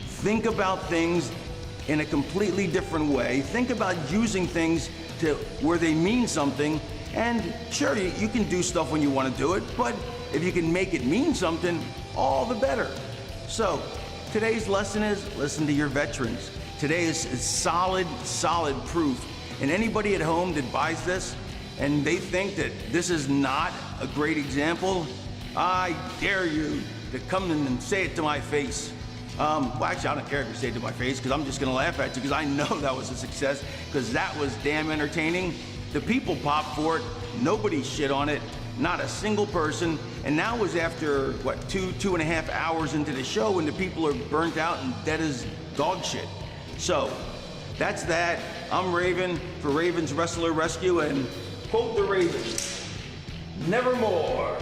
think about things in a completely different way. Think about using things to where they mean something, and sure, you can do stuff when you want to do it, but if you can make it mean something, all the better. So, today's lesson is, listen to your veterans. Today is solid proof. And anybody at home that buys this, and they think that this is not a great example, I dare you to come in and say it to my face. Well, actually, I don't care if you say it to my face, because I'm just going to laugh at you, because I know that was a success, because that was damn entertaining. The people popped for it. Nobody shit on it. Not a single person. And now was after, what, 2.5 hours into the show, when the people are burnt out and dead as dog shit. So, that's that. I'm Raven for Raven's Wrestler Rescue, and quote the Raven, nevermore.